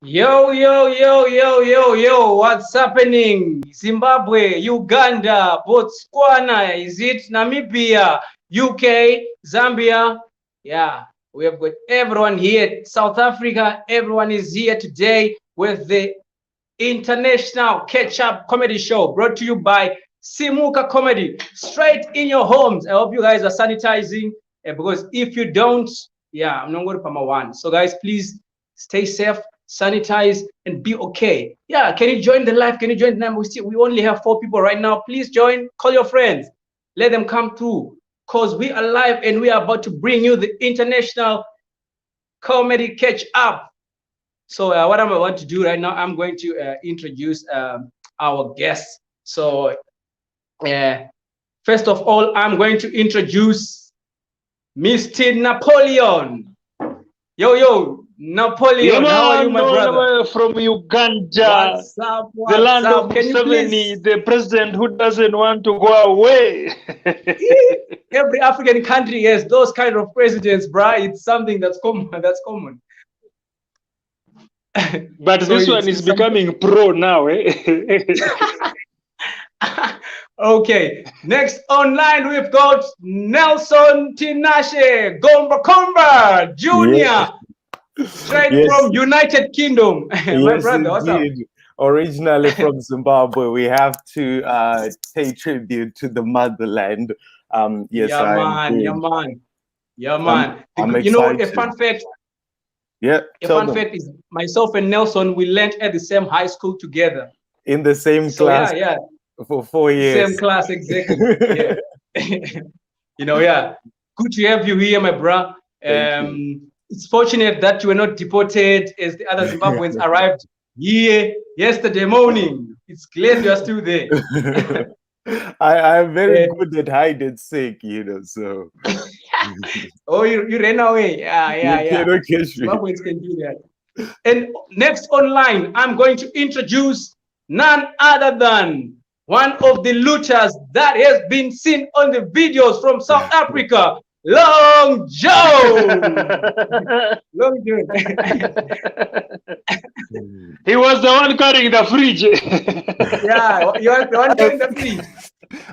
Yo, yo, yo, yo, yo, yo, what's happening? Zimbabwe, Uganda, Botswana, is it Namibia, UK, Zambia? Yeah, we have got everyone here. South Africa, everyone is here today with the International Ketchup Comedy Show brought to you by Simuka Comedy, straight in your homes. I hope you guys are sanitizing because if you don't, yeah, I'm not going to put my one. So, guys, please stay safe, sanitize, and be okay. Yeah, can you join the live? Can you join the live? We only have 4 people right now. Please join, call your friends, let them come through because we are live and we are about to bring you the International Comedy Catch Up. So what I'm about to do right now, I'm going to introduce our guests. So first of all, I'm going to introduce Mr. Napoleon. Yo, Napoleon, how are you, my brother? From Uganda, What's up? the land of Can you Museveni, the president who doesn't want to go away. Every African country has those kind of presidents, bruh. It's something that's common. That's common. But so this one is becoming pro now. Okay, next online we've got Nelson Tinashe Gomba Jr. Straight from United Kingdom. My brother, what's up? Originally from Zimbabwe, we have to pay tribute to the motherland. Yes, yeah, man. You know, a fun fact. Yeah. A fun fact is myself and Nelson, we learned at the same high school together. In the same class. Yeah. For 4 years. Same class, exactly. Yeah. You know, yeah. Good to have you here, my bro. It's fortunate that you were not deported as the other Zimbabweans arrived here yesterday morning. It's glad you are still there. I'm very good at hide and seek, you know, so. Oh, you ran away. Yeah. You cannot catch me. Zimbabweans can do that. And next online, I'm going to introduce none other than one of the looters that has been seen on the videos from South Africa, Long Joe. Long Joe. He was the one carrying the fridge. Yeah, you are the one carrying the fridge.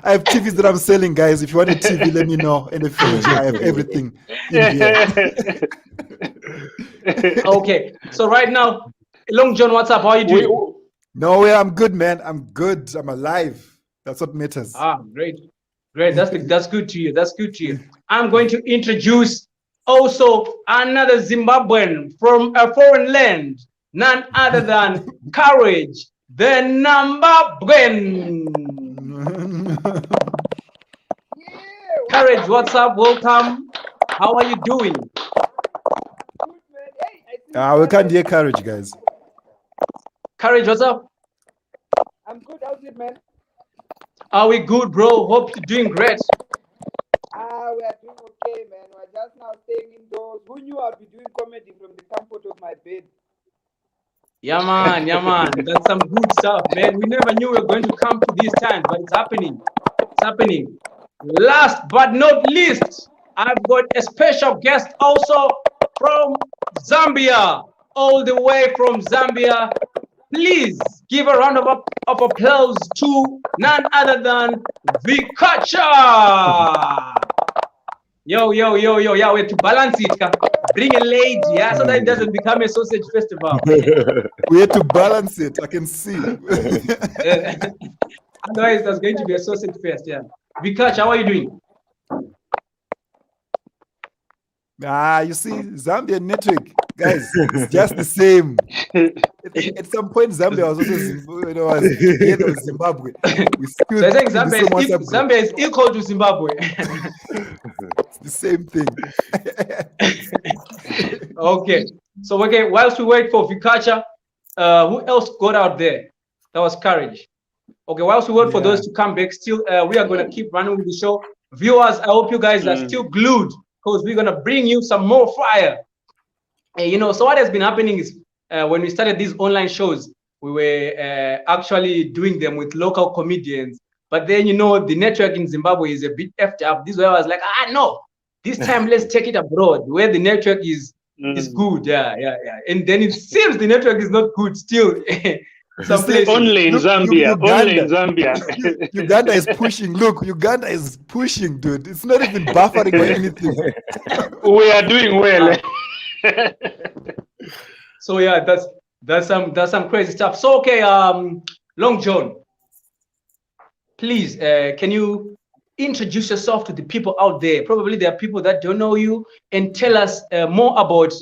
I have TVs that I'm selling, guys. If you want a TV, let me know. In the fridge, I have everything in here. Okay, so right now, Long John, what's up? How are you doing? No way, I'm good, man. I'm good. I'm alive. That's what matters. Great. That's good to you. That's good to you. I'm going to introduce also another Zimbabwean from a foreign land, none other than Courage, the number one. Courage, what's up? Welcome. How are you doing? We can't hear Courage, guys. Courage, what's up? I'm good. How's it, man? Are we good, bro? Hope you're doing great. We are doing okay, man. We're just now staying indoors. Who knew I'd be doing comedy from the comfort of my bed? Yeah, man. That's some good stuff, man. We never knew we were going to come to this time, but it's happening. It's happening. Last but not least, I've got a special guest also from Zambia, all the way from Zambia. Please give a round of applause to none other than Vikacha. Yo. Yeah, we have to balance it. Bring a lady, yeah, so that it doesn't become a sausage festival. We have to balance it. I can see. Otherwise, there's going to be a sausage fest, yeah. Vikacha, how are you doing? You see, Zambian network, guys, it's just the same. At some point, Zambia was also Zimbabwe. So I think Zambia is equal to Zimbabwe. It's the same thing. Okay. So, whilst we wait for Vikacha, who else got out there? That was Courage. Okay, whilst we wait for those to come back, still, we are going to keep running with the show. Viewers, I hope you guys are still glued because we're going to bring you some more fire. So what has been happening is when we started these online shows, we were actually doing them with local comedians. But then, the network in Zimbabwe is a bit effed up. This is where I was like, no, this time let's take it abroad where the network is is good. Yeah. And then it seems the network is not good still. Some places. Only in Look, Zambia. Only in Uganda. Zambia. Uganda is pushing. Look, Uganda is pushing, dude. It's not even buffering or anything. We are doing well. So yeah, that's some crazy stuff. So okay, Long John, please, can you introduce yourself to the people out there? Probably there are people that don't know you, and tell us more about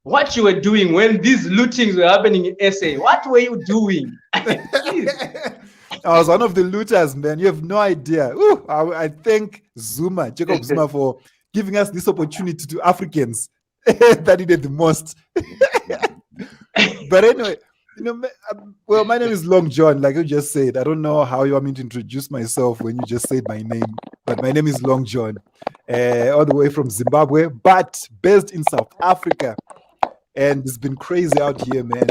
what you were doing when these lootings were happening in SA. What were you doing? Please. I was one of the looters, man. You have no idea. Ooh, I thank Jacob Zuma, for giving us this opportunity to Africans that needed the most. But anyway, well, my name is Long John, like you just said. I don't know how you want me to introduce myself when you just said my name, but my name is Long John, all the way from Zimbabwe, but based in South Africa. And it's been crazy out here, man.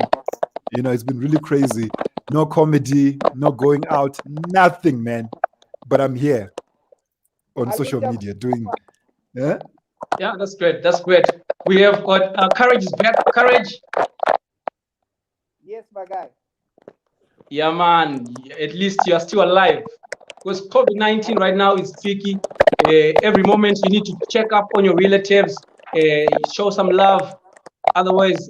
It's been really crazy. No comedy, no going out, nothing, man. But I'm here on social media doing. Yeah, that's great. That's great. We have got Courage is back. Courage. Yes, my guy. Yeah, man. At least you are still alive. Because COVID-19 right now is tricky. Every moment you need to check up on your relatives, show some love. Otherwise,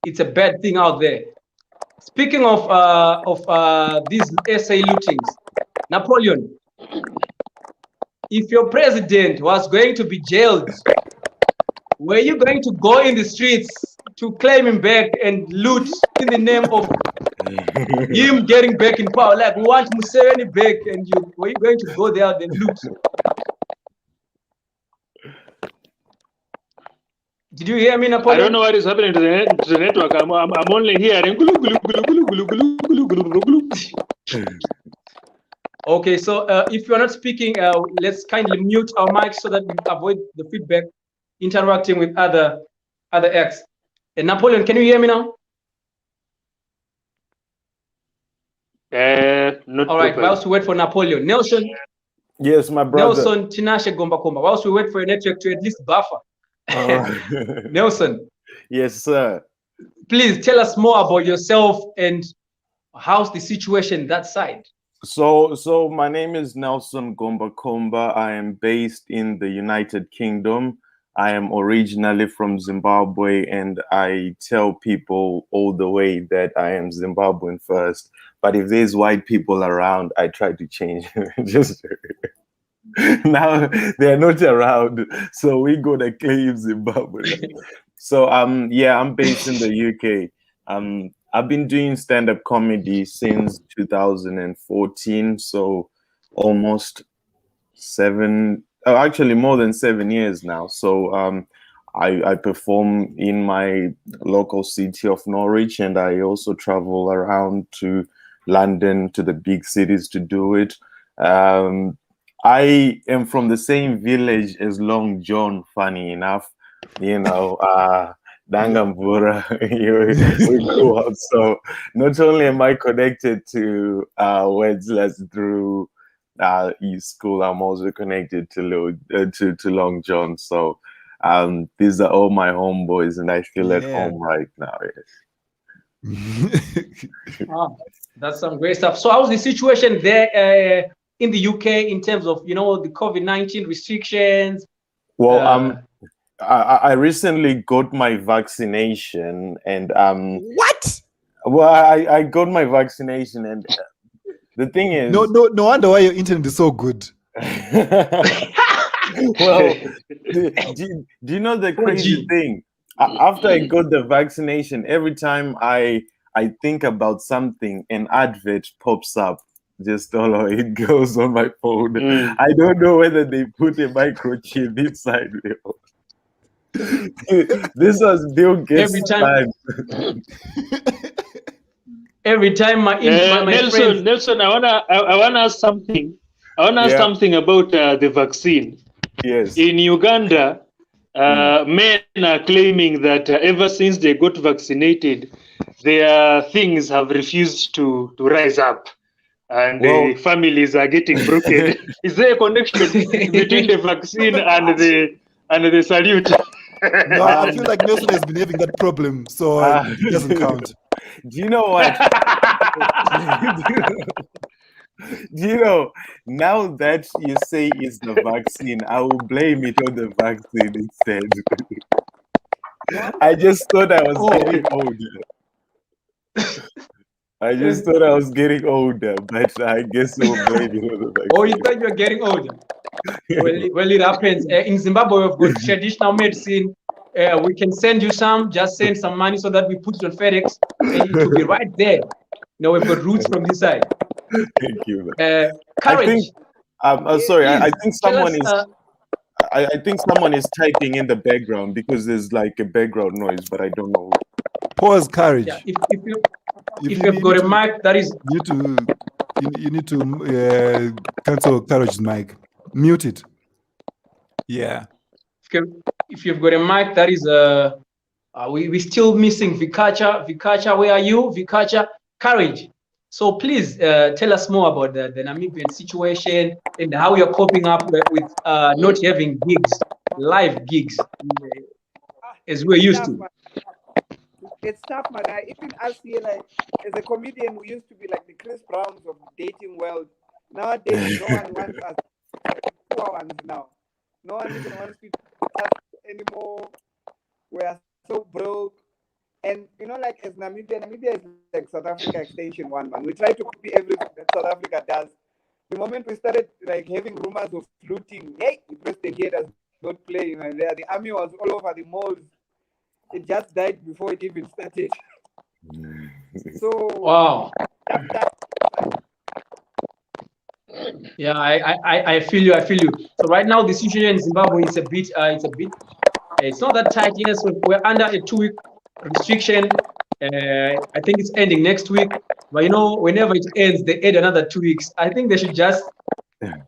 it's a bad thing out there. Speaking of these SA lootings, Napoleon, if your president was going to be jailed, were you going to go in the streets to claim him back and loot in the name of him getting back in power? Like, we want Museveni back, and were you going to go there and loot? Did you hear me, Napoleon? I don't know what is happening to the network. I'm only hearing. Okay, so if you are not speaking, let's kindly mute our mics so that we avoid the feedback interacting with other acts. And Napoleon, can you hear me now? Not all right, properly. whilst we wait for Napoleon. Nelson. Yes, my brother. Nelson Tinashe Gomba Komba. Whilst we wait for your network to at least buffer. Nelson. Yes, sir. Please tell us more about yourself and how's the situation that side. So my name is Nelson Gomba Komba. I am based in the United Kingdom. I am originally from Zimbabwe, and I tell people all the way that I am Zimbabwean first. But if there's white people around, I try to change. Just now they're not around, so we gonna claim Zimbabwe. So yeah, I'm based in the UK. I've been doing stand-up comedy since 2014, so almost actually more than 7 years now. So I perform in my local city of Norwich, and I also travel around to London, to the big cities to do it. I am from the same village as Long John, funny enough, Dangamvura, we grew up. So not only am I connected to Wetzlas through school, I'm also connected to Long John. So these are all my homeboys, and I feel at home right now. Yes. Wow, that's some great stuff. So how's the situation there in the UK in terms of the COVID-19 restrictions? Well, I recently got my vaccination, and what? Well, I got my vaccination, and the thing is, no wonder why your internet is so good. Well, do you know the crazy thing? After I got the vaccination, every time I think about something, an advert pops up. Just it goes on my phone. I don't know whether they put a microchip inside me. This was Bill Gates' time. Every time my Nelson, I wanna ask something. I wanna ask something about the vaccine. Yes. In Uganda, men are claiming that ever since they got vaccinated, their things have refused to rise up, and the families are getting broken. Is there a connection between the vaccine and and the salute. No, I feel like Nelson has been having that problem, so it doesn't count. Do you know what? Do you know, now that you say it's the vaccine, I will blame it on the vaccine instead. I just thought I was getting older. I just thought I was getting older, but I guess we'll blame it on the vaccine. Oh, you thought you were getting older? Well, it happens. In Zimbabwe, we've got traditional medicine. We can send you some. Just send some money so that we put it on FedEx, and it will be right there. You know, we've got roots from this side. Thank you. Courage. I think, sorry, I Please, think tell someone us, is. I think someone is typing in the background because there's like a background noise, but I don't know. Pause, Courage. Yeah, if you've got a mic that is, you need to cancel Courage's mic. Mute it. Yeah. if you've got a mic that is we're still missing Vikacha. Vikacha, where are you? Vikacha, Courage. So please tell us more about the Namibian situation and how you're coping up with not having gigs, live gigs, as we're used to. It's tough, man. Even us here, like, as a comedian, we used to be like the Chris Browns of the dating world. Nowadays, no one wants us. Poor ones now. No one even wants to us anymore. We are so broke. And you know, like as Namibia is like South Africa extension one, man. We try to copy everything that South Africa does. The moment we started like having rumors of looting, hey, the president here does not play, you know, there the army was all over the malls. It just died before it even started. So wow. Yeah, I feel you. So right now the situation in Zimbabwe is a bit it's not that tight. Yes, we're under a 2-week restriction. I think it's ending next week. But you know, whenever it ends, they add another 2 weeks. I think they should just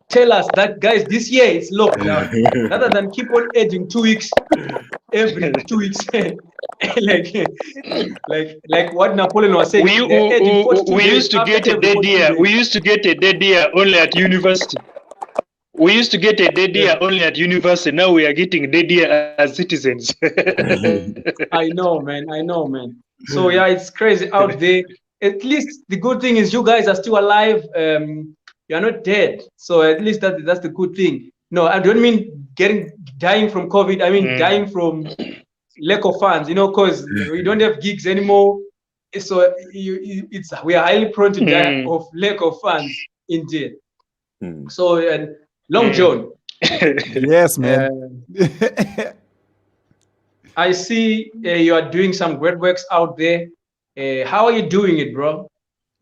tell us that, guys, this year it's lockdown, rather than keep on adding 2 weeks every 2 weeks. like what Napoleon was saying. We used to get a dead year. We used to get a dead year only at university. We used to get a dead year only at university. Now we are getting dead year as citizens. I know, man. So yeah, it's crazy out there. At least the good thing is you guys are still alive. You're not dead. So at least that's the good thing. No, I don't mean dying from COVID. I mean dying from lack of funds. You know, because we don't have gigs anymore. So we are highly prone to die of lack of funds indeed. So Long John. Yes, man. I see you are doing some great works out there. How are you doing it, bro?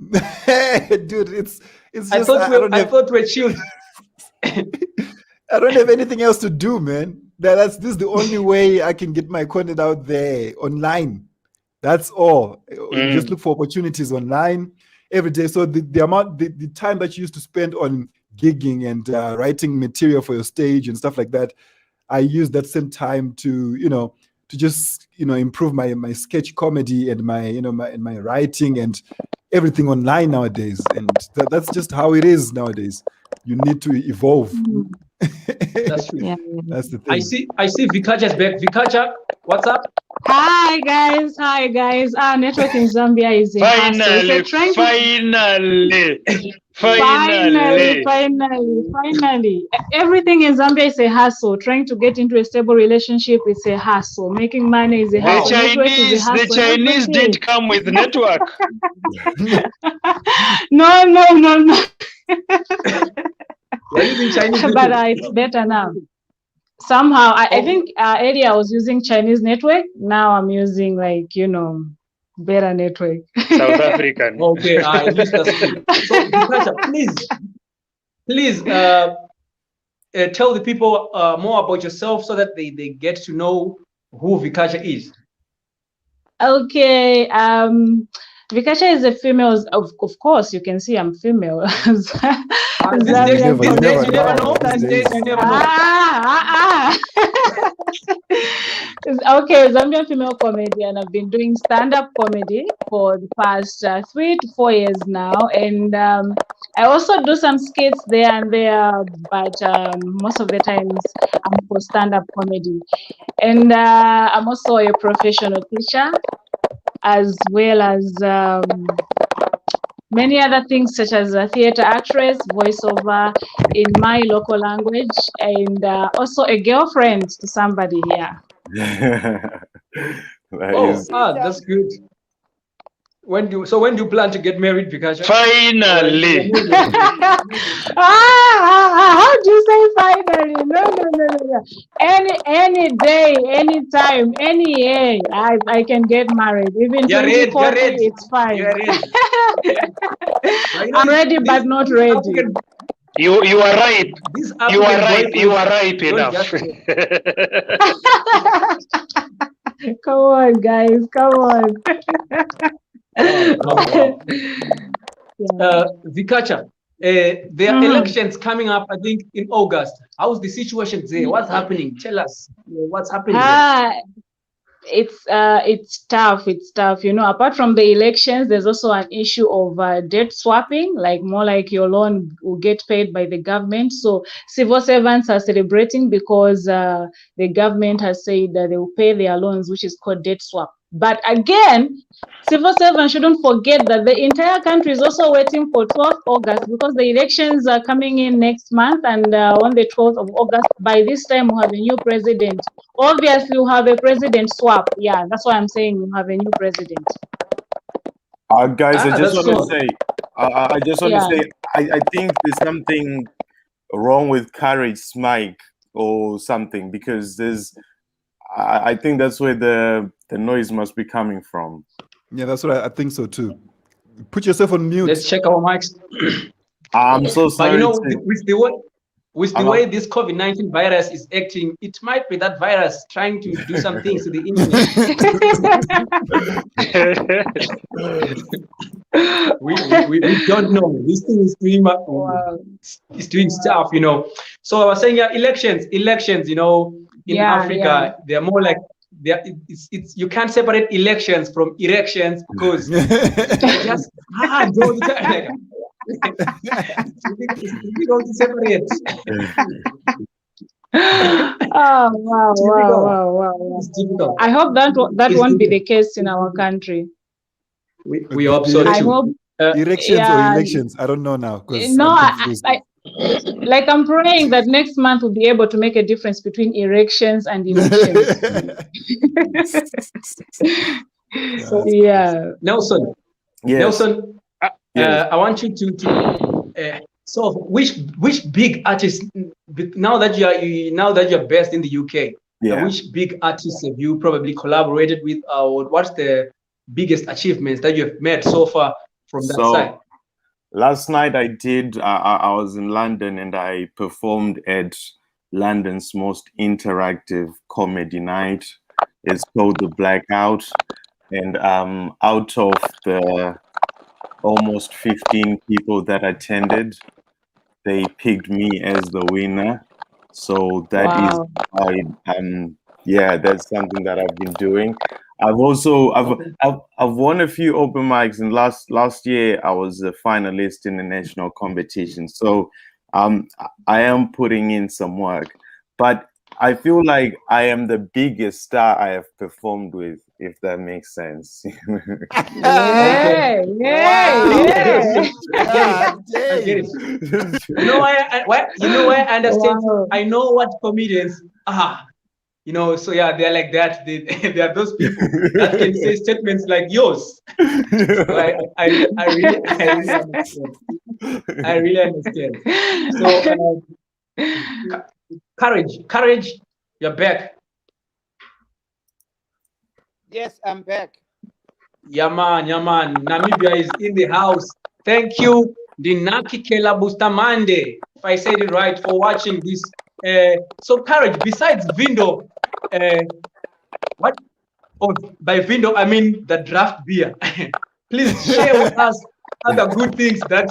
Dude, it's just I thought we're chilled. I don't have anything else to do, man. This is the only way I can get my content out there online. That's all. Just look for opportunities online every day. So the time that you used to spend on gigging and writing material for your stage and stuff like that, I use that same time to just improve my sketch comedy and my writing and everything online nowadays. And that's just how it is nowadays. You need to evolve. That's true. Yeah. That's the thing. I see Vikacha's back. Vikacha, what's up? Hi guys. Network in Zambia is Finally. Everything in Zambia is a hassle. Trying to get into a stable relationship is a hassle. Making money is a hassle. The Chinese did come with network. No. We're using Chinese. But it's better now. Somehow, I think earlier I was using Chinese network. Now I'm using better network. South African. Okay, at least that's good. So, Vikacha, please tell the people more about yourself so that they get to know who Vikacha is. Okay. Vikacha is a female. Of course, you can see I'm female. These days you never know. Okay, Zambian female comedian. I've been doing stand-up comedy for the past 3 to 4 years now, and I also do some skits there and there, but most of the times I'm for stand-up comedy. And I'm also a professional teacher, as well as many other things such as a theater actress, voiceover in my local language, and also a girlfriend to somebody here. That's good. When do you plan to get married, Vikasha? Finally. How do you say finally? No. Any day, any time, any year, I can get married. Even You're 2040, ready. it's fine. You're ready. I'm ready, but not ready. You are ripe. You are ripe. You are ripe enough. Come on, guys. Come on. Vikacha, there are elections coming up, I think, in August. How's the situation there? What's happening? Tell us what's happening there. It's tough. It's tough. Apart from the elections, there's also an issue of debt swapping, like more like your loan will get paid by the government. So civil servants are celebrating because the government has said that they will pay their loans, which is called debt swap. But again, civil servants shouldn't forget that the entire country is also waiting for 12th August because the elections are coming in next month, and on the 12th of August, by this time, we'll have a new president. Obviously, we'll have a president swap. Yeah, that's why I'm saying we'll have a new president. Guys, I just want to cool. say, I just want to say, I think there's something wrong with Courage's mic or something, because I think that's where the noise must be coming from. Yeah, that's what I think so too. Put yourself on mute. Let's check our mics. I'm so sorry. But with the way this COVID-19 virus is acting, it might be that virus trying to do some things to the internet. we don't know. This thing is doing it's doing stuff, So I was saying, elections, in Africa, they're more like it's you can't separate elections from erections because they just go like, it's difficult to separate. Wow. It's difficult. I hope that won't be the case in our country. We hope so too. I hope erections or elections. I don't know now. No, I'm praying that next month we'll be able to make a difference between erections and elections. Nelson. Yes. Nelson, I want you to so which big artists, now that you're based in the UK, which big artists have you probably collaborated with, or what's the biggest achievements that you have made so far from that side? Last night I was in London and I performed at London's most interactive comedy night. It's called The Blackout, and out of the almost 15 people that attended, they picked me as the winner. So that is that's something that I've been doing. I've won a few open mics, and last year I was a finalist in the national competition. So I am putting in some work, but I feel like I am the biggest star I have performed with, if that makes sense. Yeah. You know why I understand. Wow. I know what comedians are. So they're like that. They are those people that can say statements like yours. So I really understand. I really understand. So courage, you're back. Yes, I'm back. Yeah man. Namibia is in the house. Thank you, Dinaki Kela Bustamande, if I said it right, for watching this. So courage, besides Vindo, what? Oh, by Vindo I mean the draft beer. Please share with us other good things that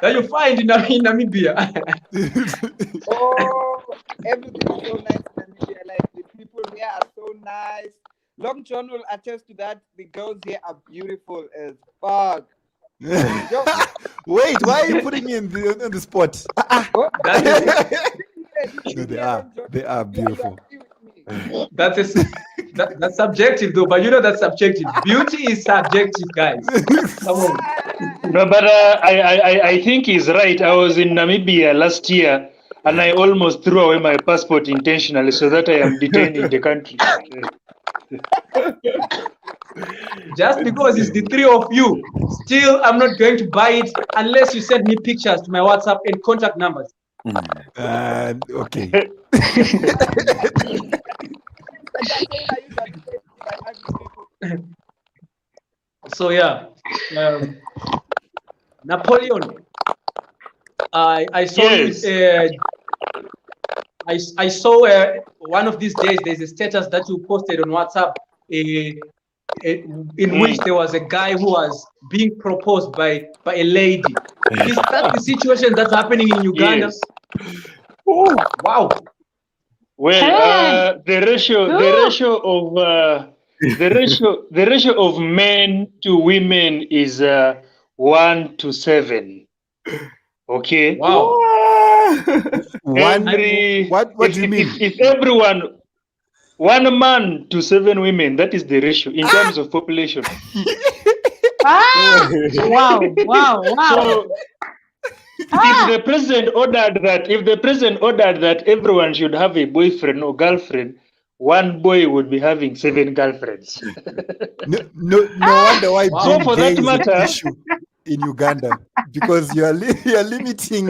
you find in Namibia. Everything is so nice in Namibia. Like, the people here are so nice. Long John will attest to that. The girls here are beautiful as fuck. Wait, why are you putting me in the spot? That No, they are beautiful. is that's subjective though, but you know that's subjective. Beauty is subjective, guys. Come on. No, but I think he's right. I was in Namibia last year, and I almost threw away my passport intentionally so that I am detained in the country. Just because it's the three of you, still I'm not going to buy it unless you send me pictures to my WhatsApp and contact numbers. Okay. So yeah, Napoleon, I saw Yes. I saw one of these days there's a status that you posted on WhatsApp in which there was a guy who was being proposed by a lady. Is that the situation that's happening in Uganda? Yes. Wow. Well, the ratio of men to women is 1 to 7. Okay. Wow. What do you mean? If everyone, 1 man to 7 women, that is the ratio in terms of population. Wow. So if the president ordered that everyone should have a boyfriend or girlfriend, 1 boy would be having 7 girlfriends. No wonder why Wow. So being for gay that is an matter, issue in Uganda, because you're limiting.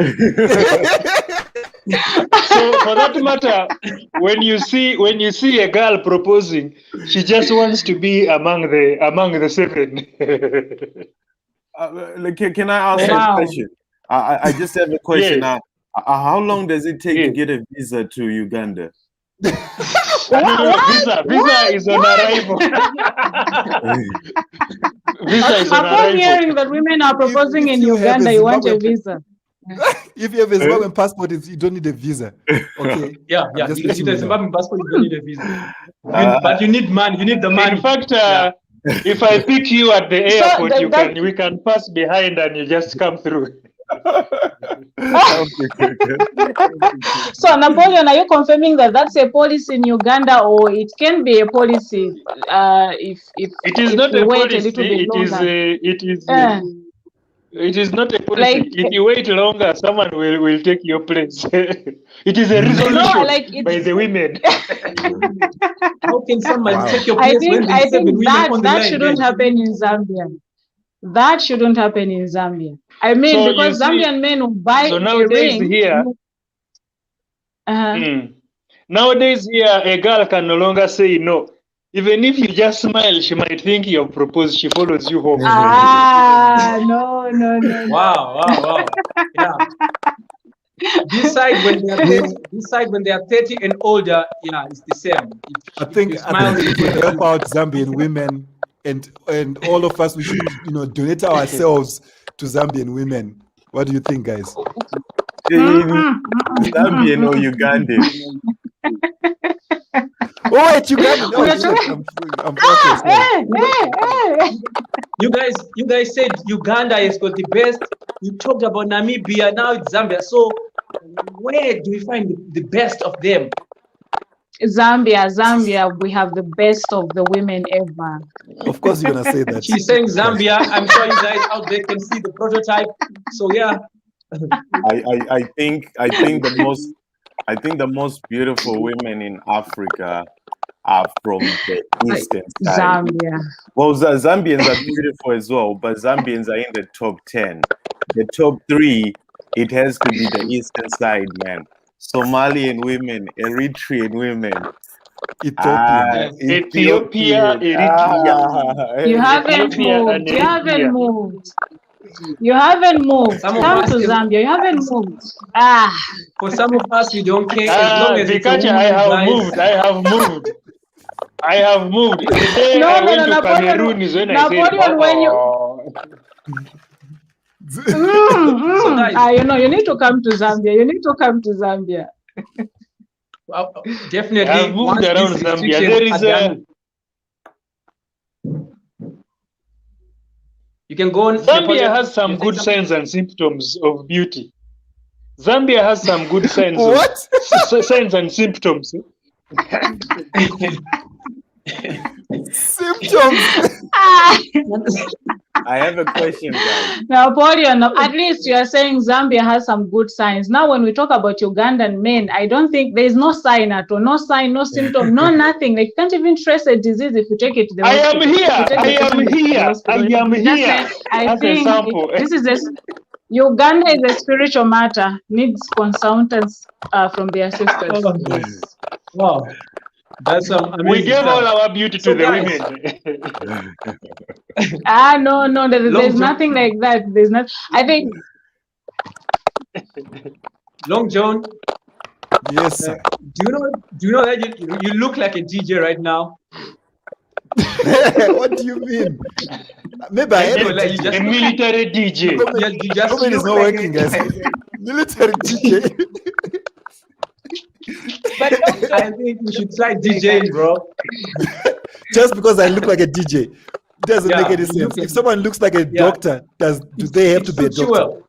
So for that matter, when you see a girl proposing, she just wants to be among the 7. Can I ask Wow. a question? I just have a question. Yes. How long does it take to Yes. get a visa to Uganda? Visa is on arrival. Visa is on Upon hearing arrival. that women are proposing If in you have Uganda, a you want a Zimbabwean- visa. If you have a Zimbabwean passport, you don't need a visa. Okay. Yeah. just You letting need a you know. Zimbabwean passport, you don't need a visa. But you need money. You need the money. In fact, Yeah. if I pick you at the So airport, we can pass behind and you just come through. So Napoleon, are you confirming that that's a policy in Uganda, or it can be a policy if It is if not we a wait a policy. little bit longer? It is not a policy. Like If you wait longer, someone will take your place. It is a no, resolution like by the women. How can somebody Wow. take your I place when think there's 7 women that on the line? shouldn't guys? happen in Zambia. That shouldn't happen in Zambia. I mean, So you because see- Zambian men will buy So a nowadays ring. here, nowadays here, a girl can no longer say no. Even if you just smile, she might think you have proposed. She follows you home. No. Wow. Yeah. This side when they are 30 and older, yeah, it's the same. I think you smile, we should help out Zambian women, and all of us, we should donate ourselves to Zambian women. What do you think, guys? Zambian or Ugandan? Oh, wait, Ugandan. Oh, shit. I'm okay. Sorry. You guys said Uganda has got the best. You talked about Namibia, now it's Zambia. So where do we find the best of them? Zambia, we have the best of the women ever. Of course, you're gonna say that. She's saying Zambia. I'm sure you guys out there can see the prototype. So yeah. I think the most beautiful women in Africa are from the eastern side. Zambia. Well, Zambians are beautiful as well, but Zambians are in the top 10. The top 3, it has to be the eastern side, man. Somalian women, Eritrean women, Ethiopia. Ethiopia, Eritrea. You haven't Ethiopia and moved. You haven't Eritrea. moved. You haven't moved. Some of Come us to is- Zambia. You haven't moved. For some of us, we don't care as long as it's a Vikacha, woman, I have guys. moved. I have moved. The day No, I no, went no, to Napoleon- Cameroon is when I Napoleon, said, when you- So guys- you need to come to Zambia. You need to come to Zambia. Well, definitely. I've moved once around these Zambia. restrictions There is are done, You can go on. Zambia has some good signs and symptoms of beauty. Zambia has some good signs What? signs and symptoms. Symptoms. I have a question, guys. Napoleon, at least you are saying Zambia has some good signs. Now, when we talk about Ugandan men, I don't think there's no sign at all, no sign, no symptom, no nothing. Like, you can't even trace a disease if you take it to the hospital. I think this is Uganda is a spiritual matter, needs consultants from their sisters. Yes. Wow. That's amazing. We gave all our beauty to the guys, women. No, there's nothing like that. There's not. I think. Long John. Yes, sir. Do you know that you look like a DJ right now? What do you mean? Maybe I am like a military DJ. You just Nobody is not like working, guys. Military DJ. But I think you should try DJing, bro. Just because I look like a DJ doesn't make any sense. If someone looks like a doctor, do they have to be a doctor? Well.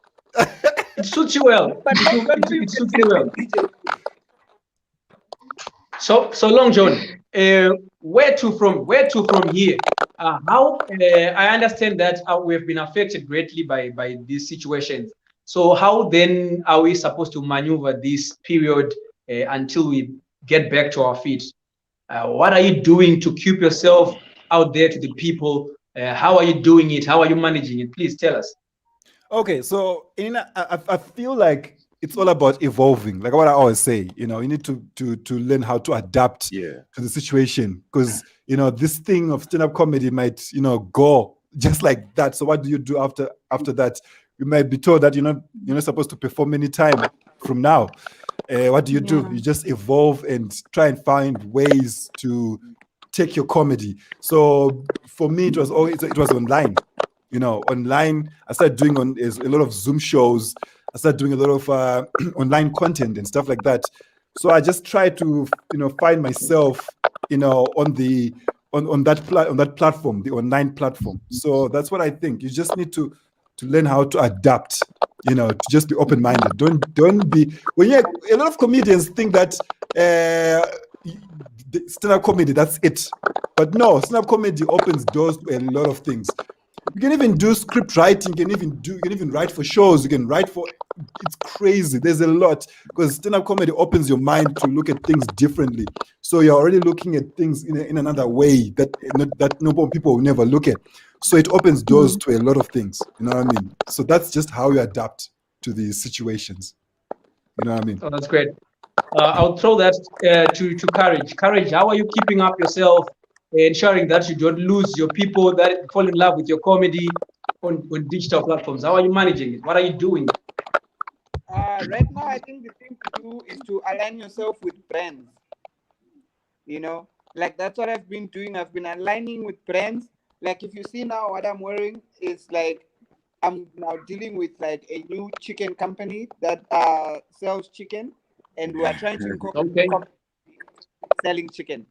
It suits you well. It suits you well. So Long John, where to from here? How I understand that we have been affected greatly by these situations. So how then are we supposed to maneuver this period until we get back to our feet? What are you doing to keep yourself out there to the people? How are you doing it? How are you managing it? Please tell us. Okay, so I feel like it's all about evolving. Like what I always say, you need to learn how to adapt to the situation, because this thing of stand-up comedy might go just like that. So what do you do after that? You might be told that you're not supposed to perform any time from now. What do? You just evolve and try and find ways to take your comedy. So for me, it was online. Online. I started doing a lot of Zoom shows. I started doing a lot of online content and stuff like that. So I just try to find myself on that platform, the online platform. So that's what I think. You just need to learn how to adapt. To just be open-minded. Don't be. A lot of comedians think that stand-up comedy, that's it. But no, stand-up comedy opens doors to a lot of things. You can even do script writing. You can even write for shows. You can write for. It's crazy. There's a lot, because stand-up comedy opens your mind to look at things differently. So you're already looking at things in another way that people will never look at. So it opens doors to a lot of things. You know what I mean? So that's just how you adapt to these situations. You know what I mean? Oh, that's great. I'll throw that to Courage. Courage, how are you keeping up yourself, ensuring that you don't lose your people that fall in love with your comedy on digital platforms? How are you managing it? What are you doing? Right now, I think the thing to do is to align yourself with brands. Like that's what I've been doing. I've been aligning with brands. Like if you see now what I'm wearing is like I'm now dealing with like a new chicken company that sells chicken, and we are trying to incorporate selling chicken.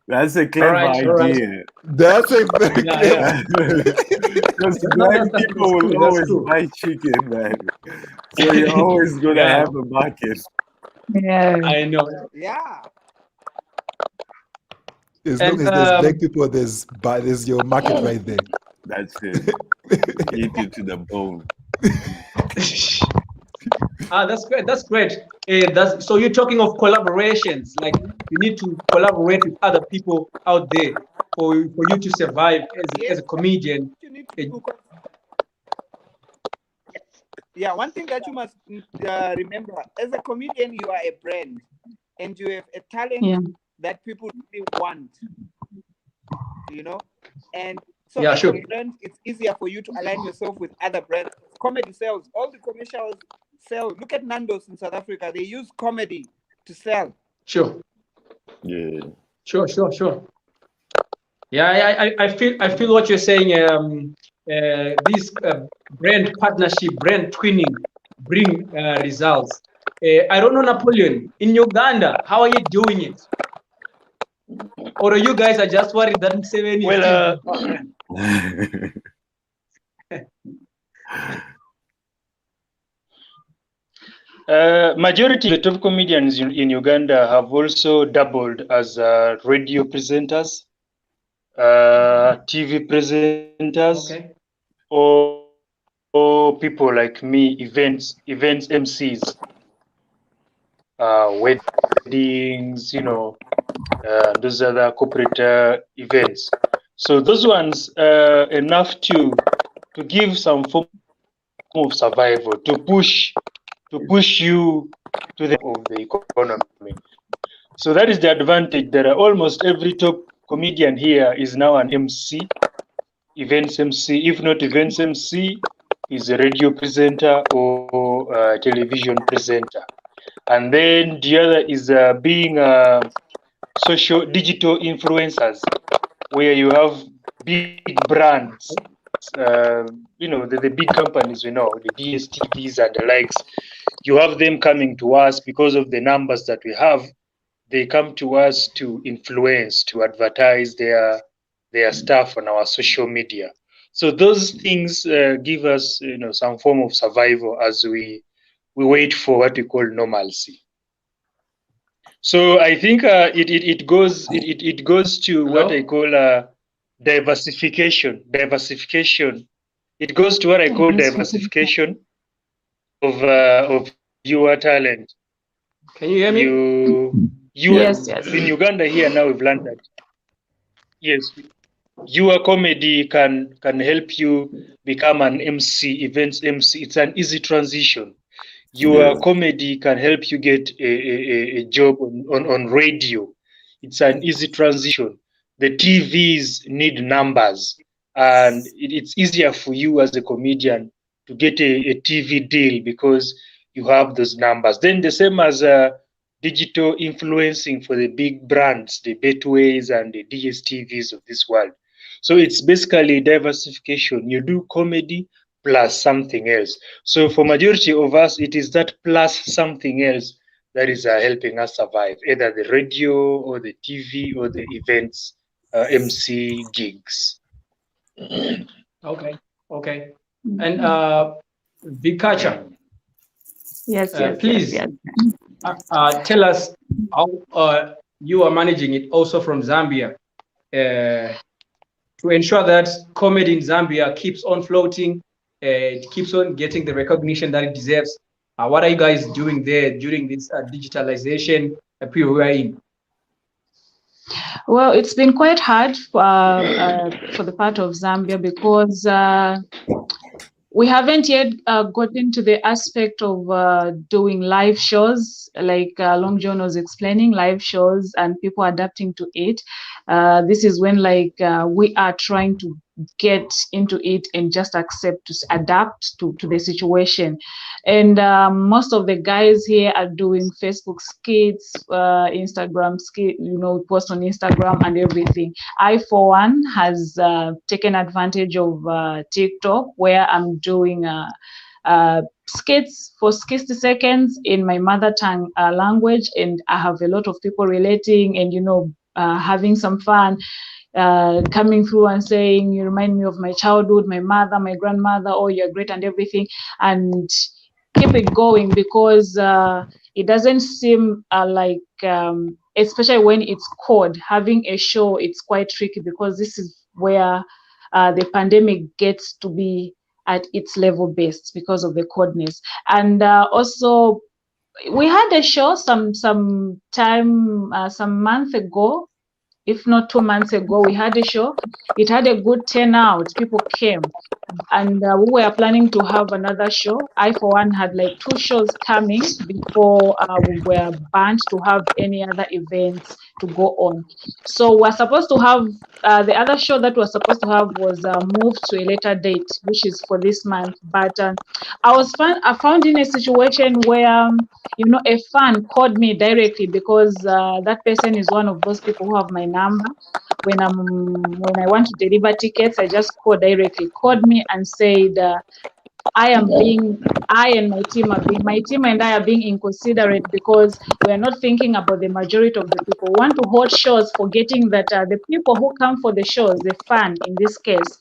That's a clever idea. Right. That's a very clever. Because black people will always buy chicken, man. So you're always gonna have a market. Yeah, I know. Yeah. As long as there's black people, there's your market right there. That's it. Eat you to the bone. That's great. That's great. So you're talking of collaborations. Like you need to collaborate with other people out there for you to survive as a comedian. Yeah, one thing that you must remember, as a comedian, you are a brand, and you have a talent that people really want. And so as a brand, it's easier for you to align yourself with other brands. Comedy sells. All the commercials sell. Look at Nando's in South Africa. They use comedy to sell. Sure. Yeah. Sure. Yeah, I feel what you're saying. These brand partnership, brand twinning bring results. I don't know, Napoleon, in Uganda, how are you doing it? Or you guys are just worried that Museveni Majority of the top comedians in Uganda have also doubled as radio presenters, TV presenters, Okay. or people like me, events MCs, weddings, those other corporate events. So those ones enough to give some form of survival, to push you to the of the economy. So that is the advantage that almost every top comedian here is now an MC, events MC. If not events MC, is a radio presenter or a television presenter. And then the other is being social digital influencers, where you have big brands, the big companies, the DSTVs and the likes. You have them coming to us because of the numbers that we have. They come to us to influence, to advertise their stuff on our social media. So those things give us, some form of survival as we wait for what we call normalcy. So I think it goes to what I call diversification. It goes to what I call diversification of your talent. Can you hear me? Yes. In Uganda here now we've learned that yes, your comedy can help you become an MC, events MC. It's an easy transition. Your comedy can help you get a job on radio. It's an easy transition. The TVs need numbers, and it's easier for you as a comedian to get a TV deal because you have those numbers. Then the same as digital influencing for the big brands, the Betways and the DSTVs of this world. So it's basically diversification. You do comedy plus something else. So for majority of us, it is that plus something else that is helping us survive, either the radio or the TV or the events, MC gigs. Okay. And Vikacha, Yes. please Yes. tell us how you are managing it also from Zambia to ensure that comedy in Zambia keeps on floating, it keeps on getting the recognition that it deserves. What are you guys doing there during this digitalization period we're in? Well, it's been quite hard for the part of Zambia because we haven't yet gotten to the aspect of doing live shows, like Long John was explaining, live shows and people adapting to it. This is when we are trying to get into it and just adapt to the situation. And most of the guys here are doing Facebook skits, Instagram skit, post on Instagram and everything. I, for one, has taken advantage of TikTok, where I'm doing skits for 60 seconds in my mother tongue language, and I have a lot of people relating and having some fun, coming through and saying, you remind me of my childhood, my mother, my grandmother, oh, you're great and everything, and keep it going, because it doesn't seem especially when it's code, having a show, it's quite tricky, because this is where the pandemic gets to be at its level best because of the codeness. And also, we had a show some month ago, if not 2 months ago. We had a show. It had a good turnout. People came. And we were planning to have another show. I, for one, had 2 shows coming before we were banned to have any other events to go on. So we're supposed to have the other show that we're supposed to have was moved to a later date, which is for this month. But I found in a situation where a fan called me directly, because that person is one of those people who have my number. When I want to deliver tickets, I just called me and said, I and my team and I are being inconsiderate, because we're not thinking about the majority of the people. We want to hold shows, forgetting that the people who come for the shows, the fan in this case,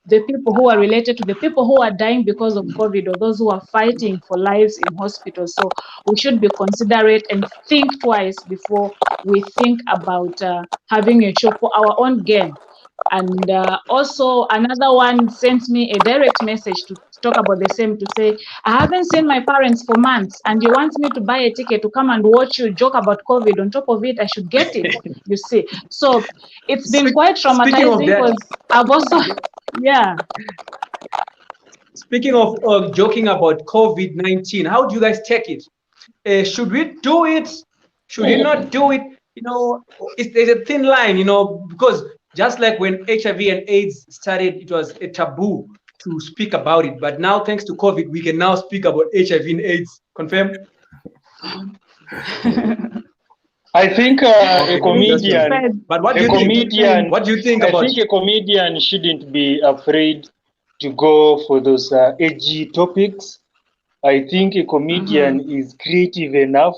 the people who are related to the people who are dying because of COVID, or those who are fighting for lives in hospitals. So we should be considerate and think twice before we think about having a show for our own gain. And also another one sent me a direct message to talk about the same, to say, I haven't seen my parents for months and you want me to buy a ticket to come and watch you joke about COVID. On top of it, I should get it, you see. So it's been quite Speaking of traumatizing that, because I've also, yeah. speaking of joking about COVID-19, how do you guys take it? Should we do it? Should we not do it? You know, there's a thin line, you know, because just like when HIV and AIDS started, it was a taboo to speak about it. But now, thanks to COVID, we can now speak about HIV and AIDS. Confirm? I think a comedian, But what do a you think? comedian, What do you think I about? think a comedian shouldn't be afraid to go for those edgy topics. I think a comedian is creative enough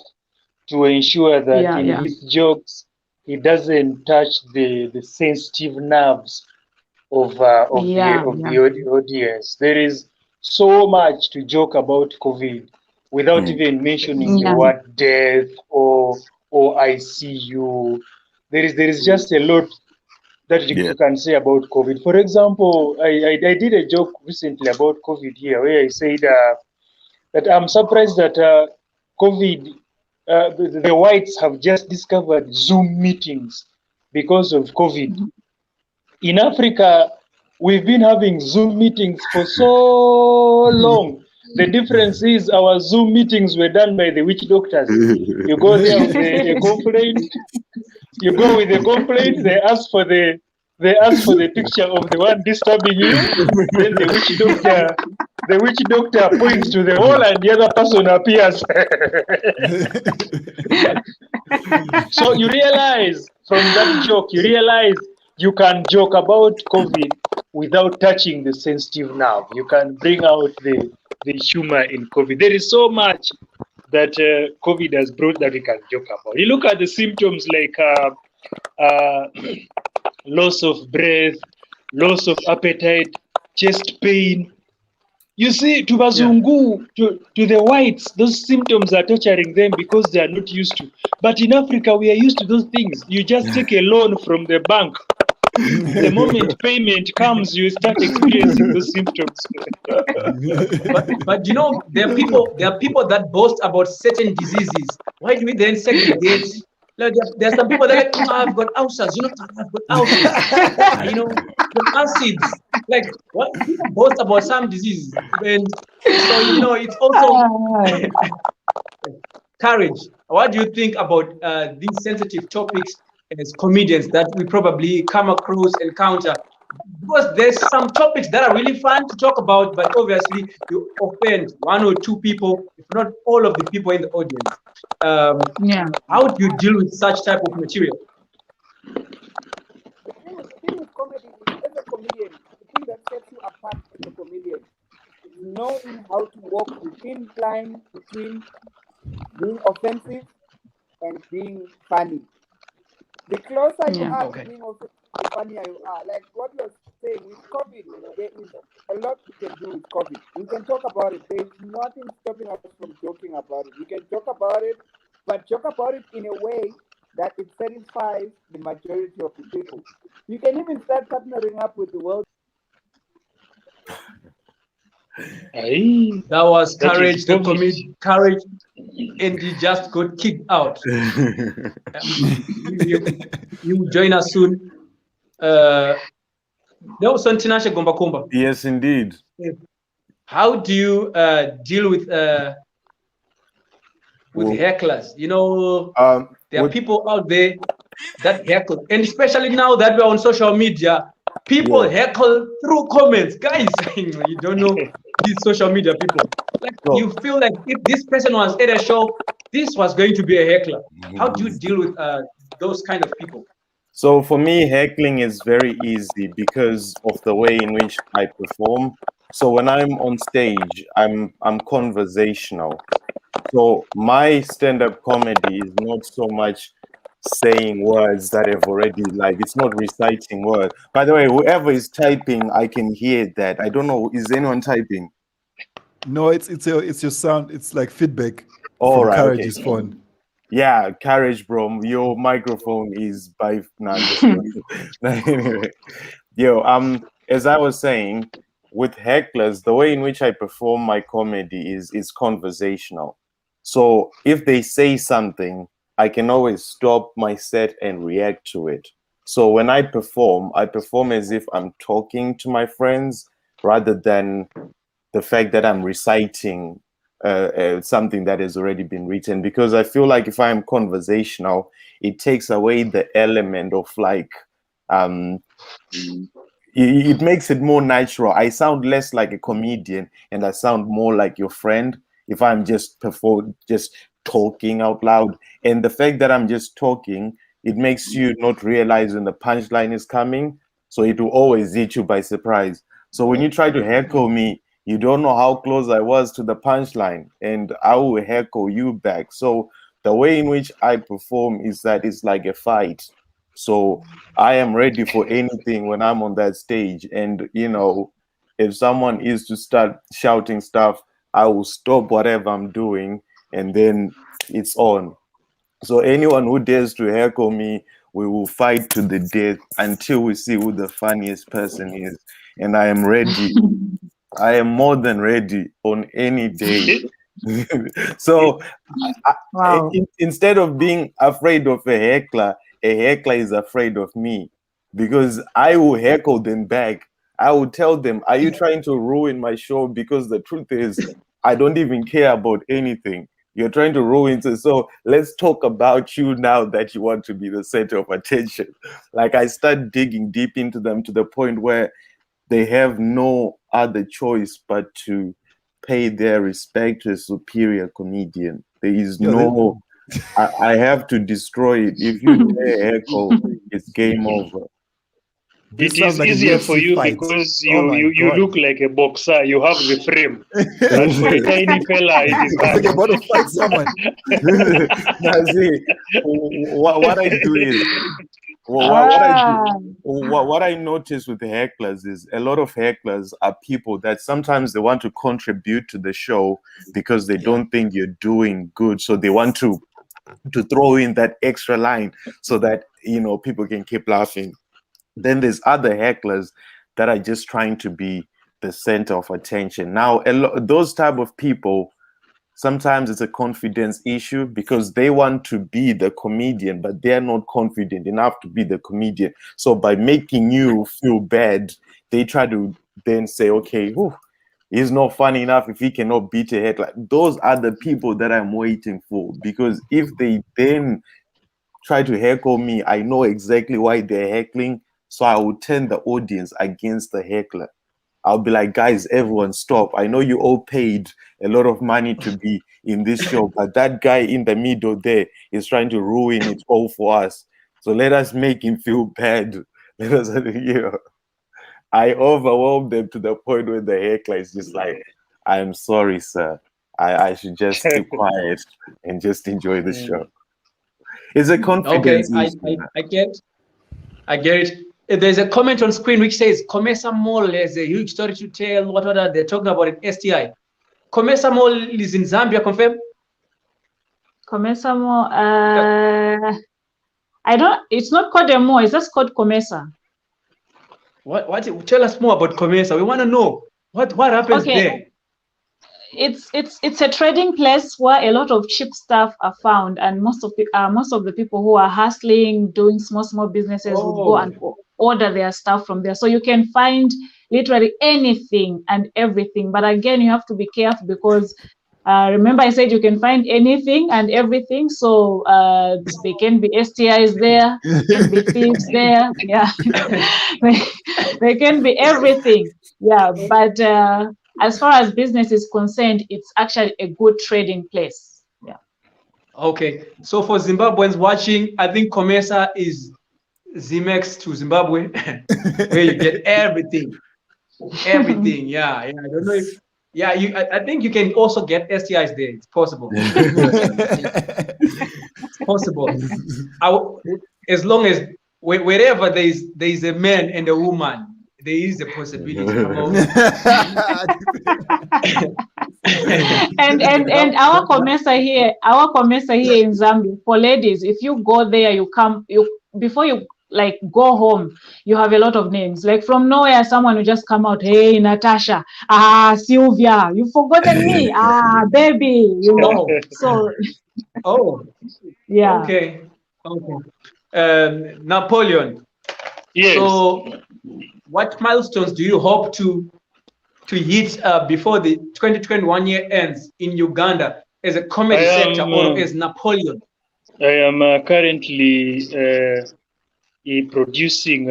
to ensure that in his jokes he doesn't touch the sensitive nerves of the audience. There is so much to joke about COVID without even mentioning the word death or ICU. There is just a lot that you can say about COVID. For example, I did a joke recently about COVID here, where I said that I'm surprised that COVID, the whites have just discovered Zoom meetings because of COVID. In Africa, we've been having Zoom meetings for so long. The difference is our Zoom meetings were done by the witch doctors. You go there with a complaint. You go with a complaint. They ask for the picture of the one disturbing you. Then the witch doctor points to the wall, and the other person appears. So you realize from that joke, you can joke about COVID without touching the sensitive nerve. You can bring out the humor in COVID. There is so much that COVID has brought that we can joke about. You look at the symptoms like loss of breath, loss of appetite, chest pain. You see, to Bazungu, to the whites, those symptoms are torturing them because they are not used to. But in Africa, we are used to those things. You just take a loan from the bank. The moment payment comes, you start experiencing those symptoms. But you know, there are people that boast about certain diseases. Why do we then segregate? Like, there are some people that are like, oh, I've got ulcers, you know, I've got ulcers, you know, the acids. Like, what people boast about some diseases, and so you know, it's also courage. What do you think about these sensitive topics as comedians that we probably come across, encounter? Because there's some topics that are really fun to talk about, but obviously you offend one or two people, if not all of the people in the audience. How do you deal with such type of material? The thing with comedy is, as a comedian, the thing that sets you apart as a comedian is knowing how to walk the thin line between being offensive and being funny. The closer you are to being offensive, the funnier you are. Like what you're saying with COVID, there is a lot we can do with COVID. We can talk about it. There is nothing stopping us from joking about it. We can talk about it, but talk about it in a way that it satisfies the majority of the people. You can even start partnering up with the world. That was courage, the comedy, courage, and he just got kicked out. You join us soon. Nelson Tinashe Gomba Kumba. Yes, indeed. How do you deal with hecklers? You know, there are people out there that heckle, and especially now that we're on social media, people heckle through comments. Guys, you don't know these social media people. Like, you feel like if this person was at a show, this was going to be a heckler. How do you deal with those kind of people? So for me, heckling is very easy because of the way in which I perform. So when I'm on stage, I'm conversational. So my stand-up comedy is not so much saying words that have already, like, it's not reciting words. By the way, whoever is typing, I can hear that. I don't know, is anyone typing? No, it's your sound. It's like feedback All from right, okay. Courage's phone. Yeah, Courage, bro. Your microphone is by just anyway. Yo, as I was saying, with hecklers, the way in which I perform my comedy is conversational. So if they say something, I can always stop my set and react to it. So when I perform as if I'm talking to my friends rather than the fact that I'm reciting something that has already been written, because I feel like if I'm conversational, it takes away the element of like it makes it more natural. I sound less like a comedian and I sound more like your friend if I'm just talking out loud. And the fact that I'm just talking, it makes you not realize when the punchline is coming, so it will always hit you by surprise. So when you try to heckle me, you don't know how close I was to the punchline, and I will heckle you back. So the way in which I perform is that it's like a fight. So I am ready for anything when I'm on that stage. And, you know, if someone is to start shouting stuff, I will stop whatever I'm doing and then it's on. So anyone who dares to heckle me, we will fight to the death until we see who the funniest person is. And I am ready. I am more than ready on any day. So Wow. instead of being afraid of a heckler is afraid of me, because I will heckle them back. I will tell them, are you trying to ruin my show? Because the truth is, I don't even care about anything. You're trying to ruin it. So let's talk about you now that you want to be the center of attention. Like, I start digging deep into them to the point where they have no other choice but to pay their respect to a superior comedian. There is no, I have to destroy it. If you dare heckle, it's game over. This It sounds is like a easier for UFC you fight. because Oh my you God. look like a boxer. You have the frame. But for a tiny fella, it is hard. You're about to fight someone. Now, see, what I do is, Ah. what I notice with the hecklers is a lot of hecklers are people that sometimes they want to contribute to the show because they don't think you're doing good. So they want to throw in that extra line so that, you know, people can keep laughing. Then there's other hecklers that are just trying to be the center of attention. Now, those type of people, sometimes it's a confidence issue because they want to be the comedian, but they're not confident enough to be the comedian. So by making you feel bad, they try to then say, okay, whew, he's not funny enough if he cannot beat a heckler. Those are the people that I'm waiting for, because if they then try to heckle me, I know exactly why they're heckling. So I will turn the audience against the heckler. I'll be like, guys, everyone stop. I know you all paid a lot of money to be in this show, but that guy in the middle there is trying to ruin it all for us. So let us make him feel bad. Let us, you know. I overwhelm them to the point where the heckler is just like, I'm sorry, sir. I should just keep quiet and just enjoy the show. It's a Okay, confidence issue. I get it. There's a comment on screen which says Comesa Mall has a huge story to tell. What are they talking about in STI? Comesa Mall is in Zambia, confirm? Comesa Mall. I don't. It's not called a mall. It's just called Comesa. What? Tell us more about Comesa. We want to know what happens there. It's a trading place where a lot of cheap stuff are found, and most of the people who are hustling, doing small businesses would go and order their stuff from there. So you can find literally anything and everything. But again, you have to be careful because remember I said you can find anything and everything. So there can be STIs there, there can be thieves there. Yeah, there can be everything. Yeah, but as far as business is concerned, it's actually a good trading place. Yeah. Okay, so for Zimbabweans watching, I think Comesa is Zimex to Zimbabwe, where you get everything. Everything, yeah. I don't know if, I think you can also get STIs there. It's possible. possible. As long as wherever there is a man and a woman, there is a possibility. And our Comesa here in Zambia, for ladies, if you go there, you before you like go home, you have a lot of names. Like from nowhere, someone will just come out, hey Natasha, Sylvia, you've forgotten me, baby, you know. So yeah. Okay. Napoleon. Yes. So what milestones do you hope to hit before the 2021 year ends in Uganda as a comedy sector or as Napoleon? I am currently producing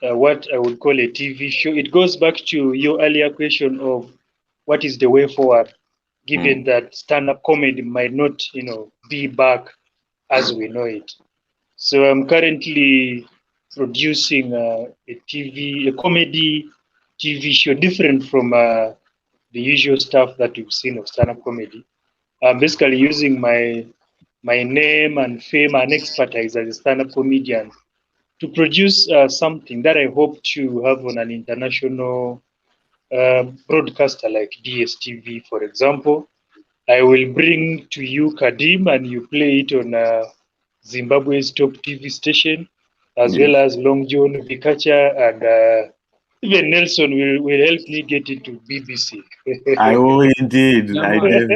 what I would call a TV show. It goes back to your earlier question of what is the way forward, given that stand-up comedy might not, be back as we know it. So I'm currently producing a comedy TV show, different from the usual stuff that we've seen of stand-up comedy. I'm basically using my name and fame and expertise as a stand-up comedian to produce something that I hope to have on an international broadcaster like DSTV, for example. I will bring to you Kadim and you play it on Zimbabwe's top TV station, as well as Long John, Vikacha, and even Nelson will help me get it to BBC. I will indeed. I did.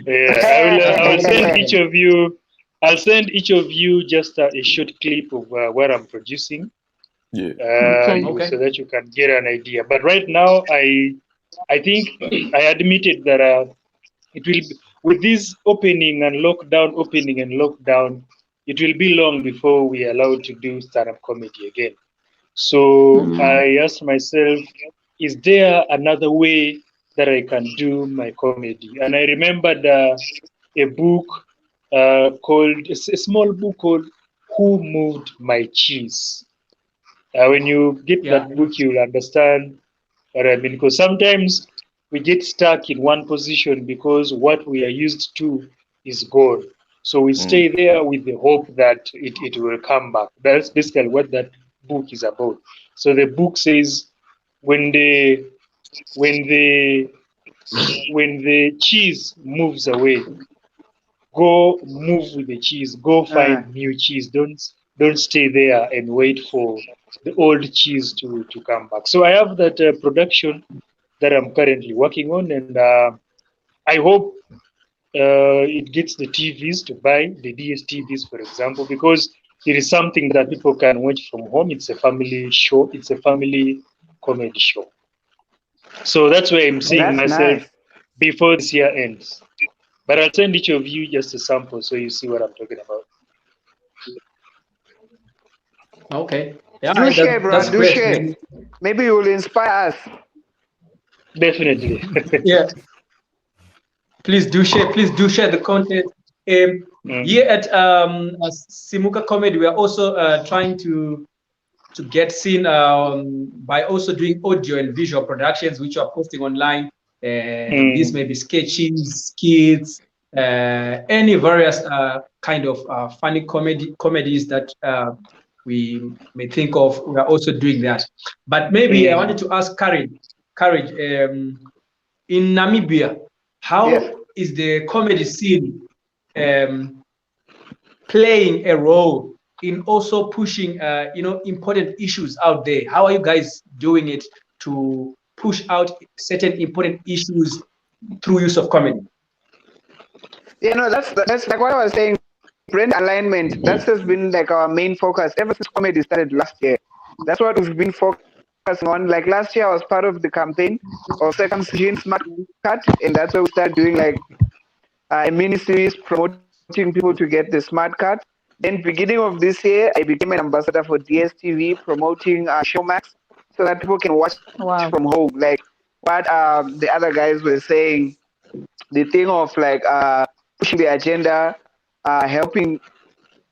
I'll send each of you. I'll send each of you just a short clip of what I'm producing, so that you can get an idea. But right now, I think I admitted that it will be, with this opening and lockdown, it will be long before we are allowed to do stand-up comedy again. So I asked myself, is there another way that I can do my comedy? And I remembered a book called, a small book called Who Moved My Cheese? When you get that book, you'll understand what I mean. Because sometimes we get stuck in one position because what we are used to is gone. So we stay there with the hope that it will come back. That's basically what that book is about. So the book says when the cheese moves away, go move with the cheese. Go find new cheese. Don't stay there and wait for the old cheese to come back. So I have that production that I'm currently working on, and I hope it gets the TVs to buy the DSTVs, for example, because it is something that people can watch from home. It's a family show. It's a family comedy show. So that's where I'm seeing myself before this year ends. But I'll send each of you just a sample so you see what I'm talking about. Okay. Yeah, do share, bro. that's Do great. share. Maybe you will inspire us. Definitely. Yeah. Please do share the content. Here at Simuka Comedy, we are also trying to get seen by also doing audio and visual productions, which are posting online. These may be sketches, skits, any various kind of funny comedies that we may think of. We are also doing that. But maybe I wanted to ask Courage, in Namibia, how is the comedy scene playing a role in also pushing important issues out there? How are you guys doing it to push out certain important issues through use of comedy? That's like what I was saying. Brand alignment, that's just been like our main focus ever since comedy started last year. That's what we've been focusing on. Like last year I was part of the campaign of Circumcision Smart Cut, and that's where we started doing like a mini series promoting people to get the smart card. Then beginning of this year, I became an ambassador for DSTV, promoting Showmax so that people can watch from home. Like what the other guys were saying, the thing of like pushing the agenda, helping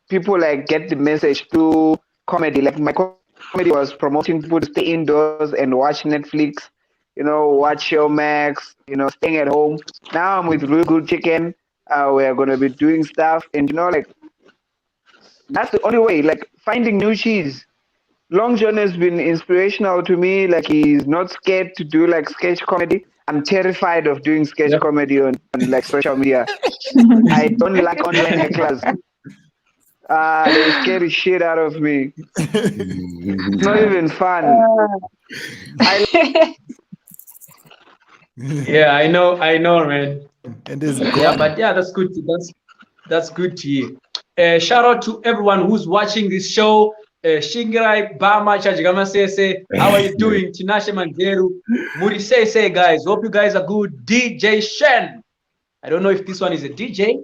people like get the message through comedy. Like my comedy was promoting people to stay indoors and watch Netflix, watch Showmax, staying at home. Now I'm with Real Good Chicken. We're gonna be doing stuff, and like that's the only way. Like finding new cheese. Long John has been inspirational to me. Like he's not scared to do like sketch comedy. I'm terrified of doing sketch comedy on like social media. I don't like online hecklers. They scare the shit out of me. It's not even fun. Yeah, I know, man. And there's Yeah, but yeah, that's good. That's good to hear. Shout out to everyone who's watching this show. Shingirai Bama Chajigama Sese, how are you doing? Tinashe Manjeru, Muri Sese, guys. Hope you guys are good. DJ Shen. I don't know if this one is a DJ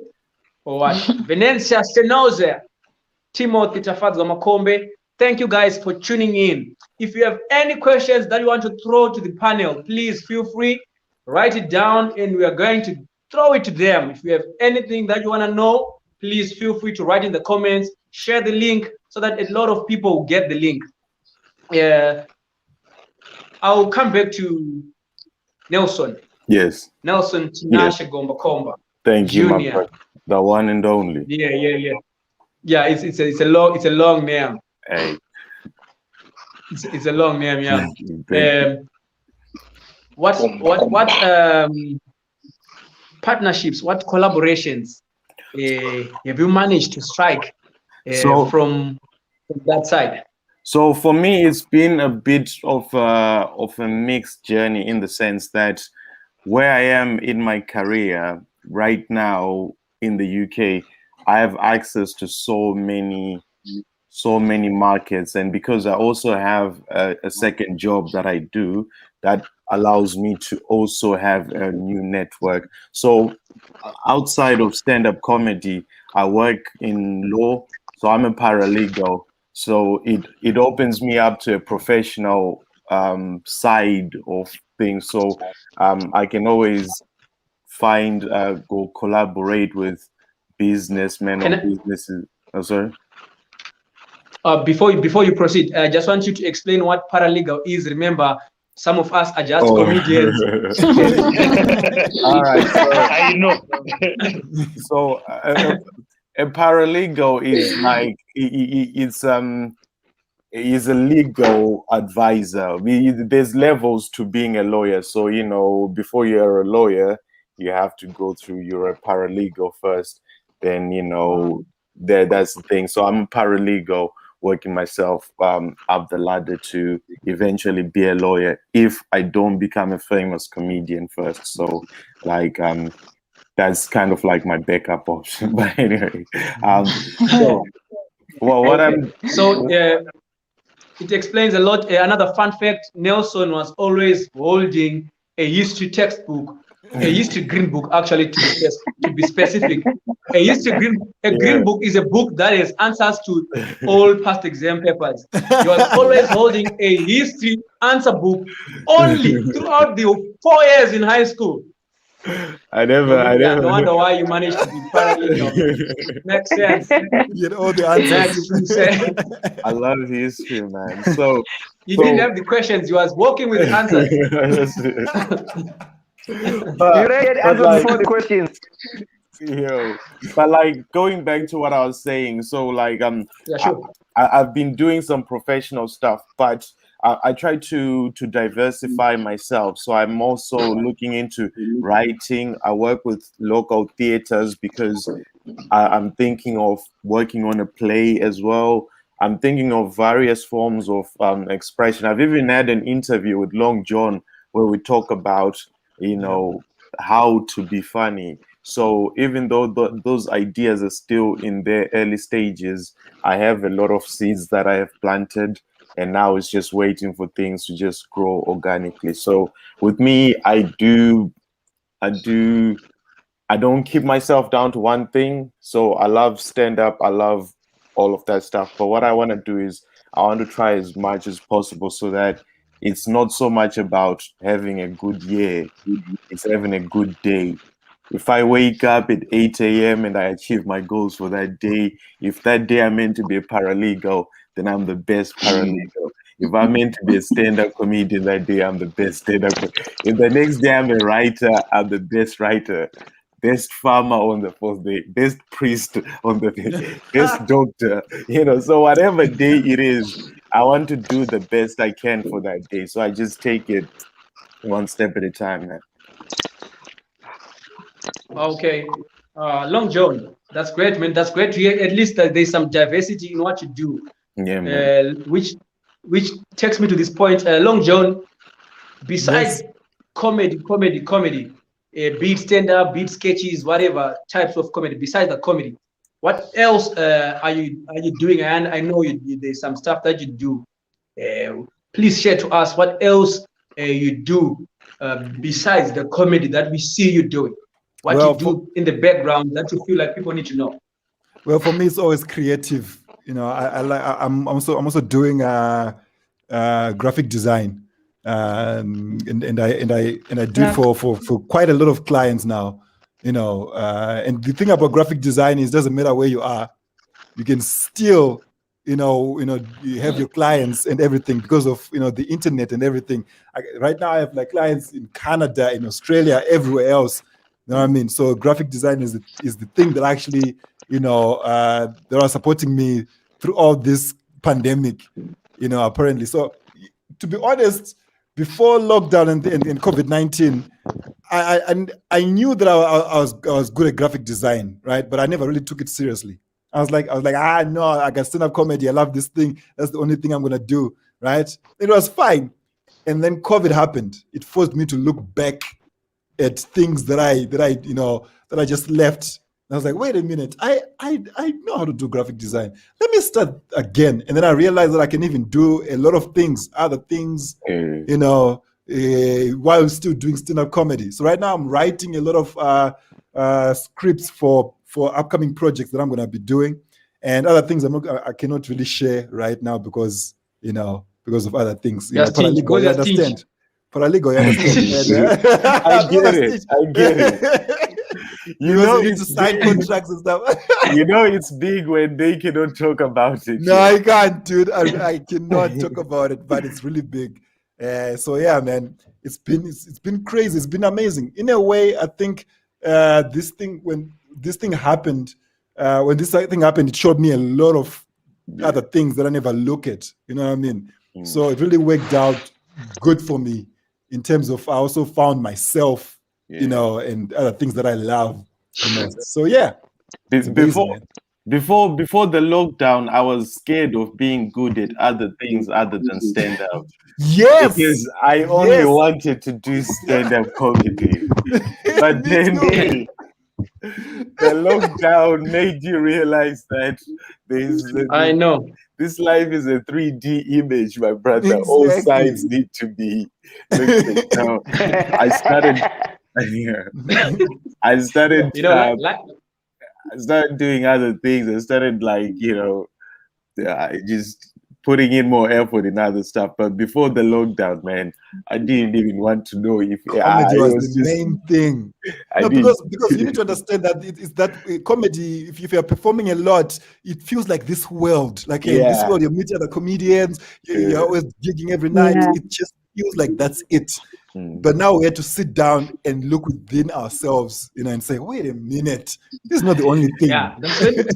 or what. Venencia Stenoze, Timothy Tafadza Makombe. Thank you guys for tuning in. If you have any questions that you want to throw to the panel, please feel free. Write it down and we are going to throw it to them. If you have anything that you want to know, please feel free to write in the comments, share the link so that a lot of people will get the link. I'll come back to Nelson. Yes. Nelson Tinashe Gomba Komba. Thank you, Junior. my brother. The one and only. Yeah. Yeah, it's a long name. Hey. It's a long name, yeah. Thank What partnerships, what collaborations have you managed to strike from that side? So for me, it's been a bit of a mixed journey in the sense that where I am in my career right now in the UK, I have access to so many markets, and because I also have a second job that I do that allows me to also have a new network. So outside of stand-up comedy, I work in law, so I'm a paralegal. So it opens me up to a professional side of things. So I can always go collaborate with businessmen or businesses. Oh, sorry. Before you proceed, I just want you to explain what paralegal is. Remember, some of us are just comedians. All right. So, I know. So a paralegal is like it's a legal advisor. There's levels to being a lawyer. So before you're a lawyer, you have to go through. You're a paralegal first. Then that's the thing. So I'm a paralegal, working myself up the ladder to eventually be a lawyer if I don't become a famous comedian first. So that's kind of like my backup option. But anyway, it explains a lot. Another fun fact: Nelson was always holding a history textbook, a history green book, actually, to be specific. A history green book is a book that has answers to all past exam papers. He was always holding a history answer book only throughout the 4 years in high school. I never. No wonder why you managed to be paralegal. Makes sense. You had all the answers. I love history, man. So you didn't have the questions. You was working with the answers. You read answers before the questions. But going back to what I was saying, so yeah, sure. I've been doing some professional stuff, but I try to diversify myself. So I'm also looking into writing. I work with local theaters because I'm thinking of working on a play as well. I'm thinking of various forms of expression. I've even had an interview with Long John where we talk about, how to be funny. So even though those ideas are still in their early stages, I have a lot of seeds that I have planted, and now it's just waiting for things to just grow organically. So with me, I don't keep myself down to one thing. So I love stand-up, I love all of that stuff. But what I want to do is I want to try as much as possible so that it's not so much about having a good year, it's having a good day. If I wake up at 8 a.m. and I achieve my goals for that day, if that day I'm meant to be a paralegal, then I'm the best paralegal. If I'm meant to be a stand-up comedian that day, I'm the best stand-up. If the next day I'm a writer, I'm the best writer. best farmer on the fourth day, best priest on the best doctor, you know. So whatever day it is, I want to do the best I can for that day. So I just take it one step at a time, man. Okay. Long John, that's great, man. That's great to hear. At least there's some diversity in what you do. Yeah, man. Which takes me to this point. Long John, besides Yes. comedy, be it stand-up, be it sketches, whatever types of comedy, besides the comedy, what else are you doing? And I know there's some stuff that you do. Please share to us what else you do besides the comedy that we see you doing. What Well, you do in the background that you feel like people need to know. Well, for me, it's always creative. You know, I'm also doing graphic design, and I do it for quite a lot of clients now. You know, and the thing about graphic design is, doesn't matter where you are, you can still, you have your clients and everything because of the internet and everything. Right now, I have like clients in Canada, in Australia, everywhere else. You know what I mean? So graphic design is the thing that actually, that are supporting me through all this pandemic, apparently. So to be honest, before lockdown and COVID-19, I knew that I was good at graphic design, right? But I never really took it seriously. I was like, no, I can stand up comedy. I love this thing. That's the only thing I'm gonna do, right? It was fine. And then COVID happened. It forced me to look back at things that I just left. And I was like, wait a minute, I know how to do graphic design. Let me start again. And then I realized that I can even do a lot of things, other things, while still doing stand-up comedy. So right now I'm writing a lot of scripts for upcoming projects that I'm going to be doing, and other things I cannot really share right now because of other things. Paralegal, you understand? Paralegal, you understand? I get it. I get it. You need to sign contracts and stuff. It's big when they cannot talk about it. No, I can't, dude. I cannot talk about it, but it's really big. So yeah, man, it's been crazy. It's been amazing. In a way, I think when this thing happened, it showed me a lot of other things that I never look at. You know what I mean? So it really worked out good for me in terms of I also found myself, and other things that I love. So yeah, before the lockdown, I was scared of being good at other things other than stand up. Yes, because I only wanted to do stand up comedy. But then the lockdown made you realize that I know this life is a 3D image, my brother. Exactly. All sides need to be looked at. Now, I started I started doing other things. I started just putting in more effort in other stuff. But before the lockdown, man, I didn't even want to know if comedy was the main thing. Because you need to understand that it's that comedy, if you're performing a lot, it feels like this world. Like in this world, you meet other comedians, you're always gigging every night. Yeah. It just feels like that's it. But now we had to sit down and look within ourselves, and say, wait a minute, this is not the only thing. Yeah, that's it.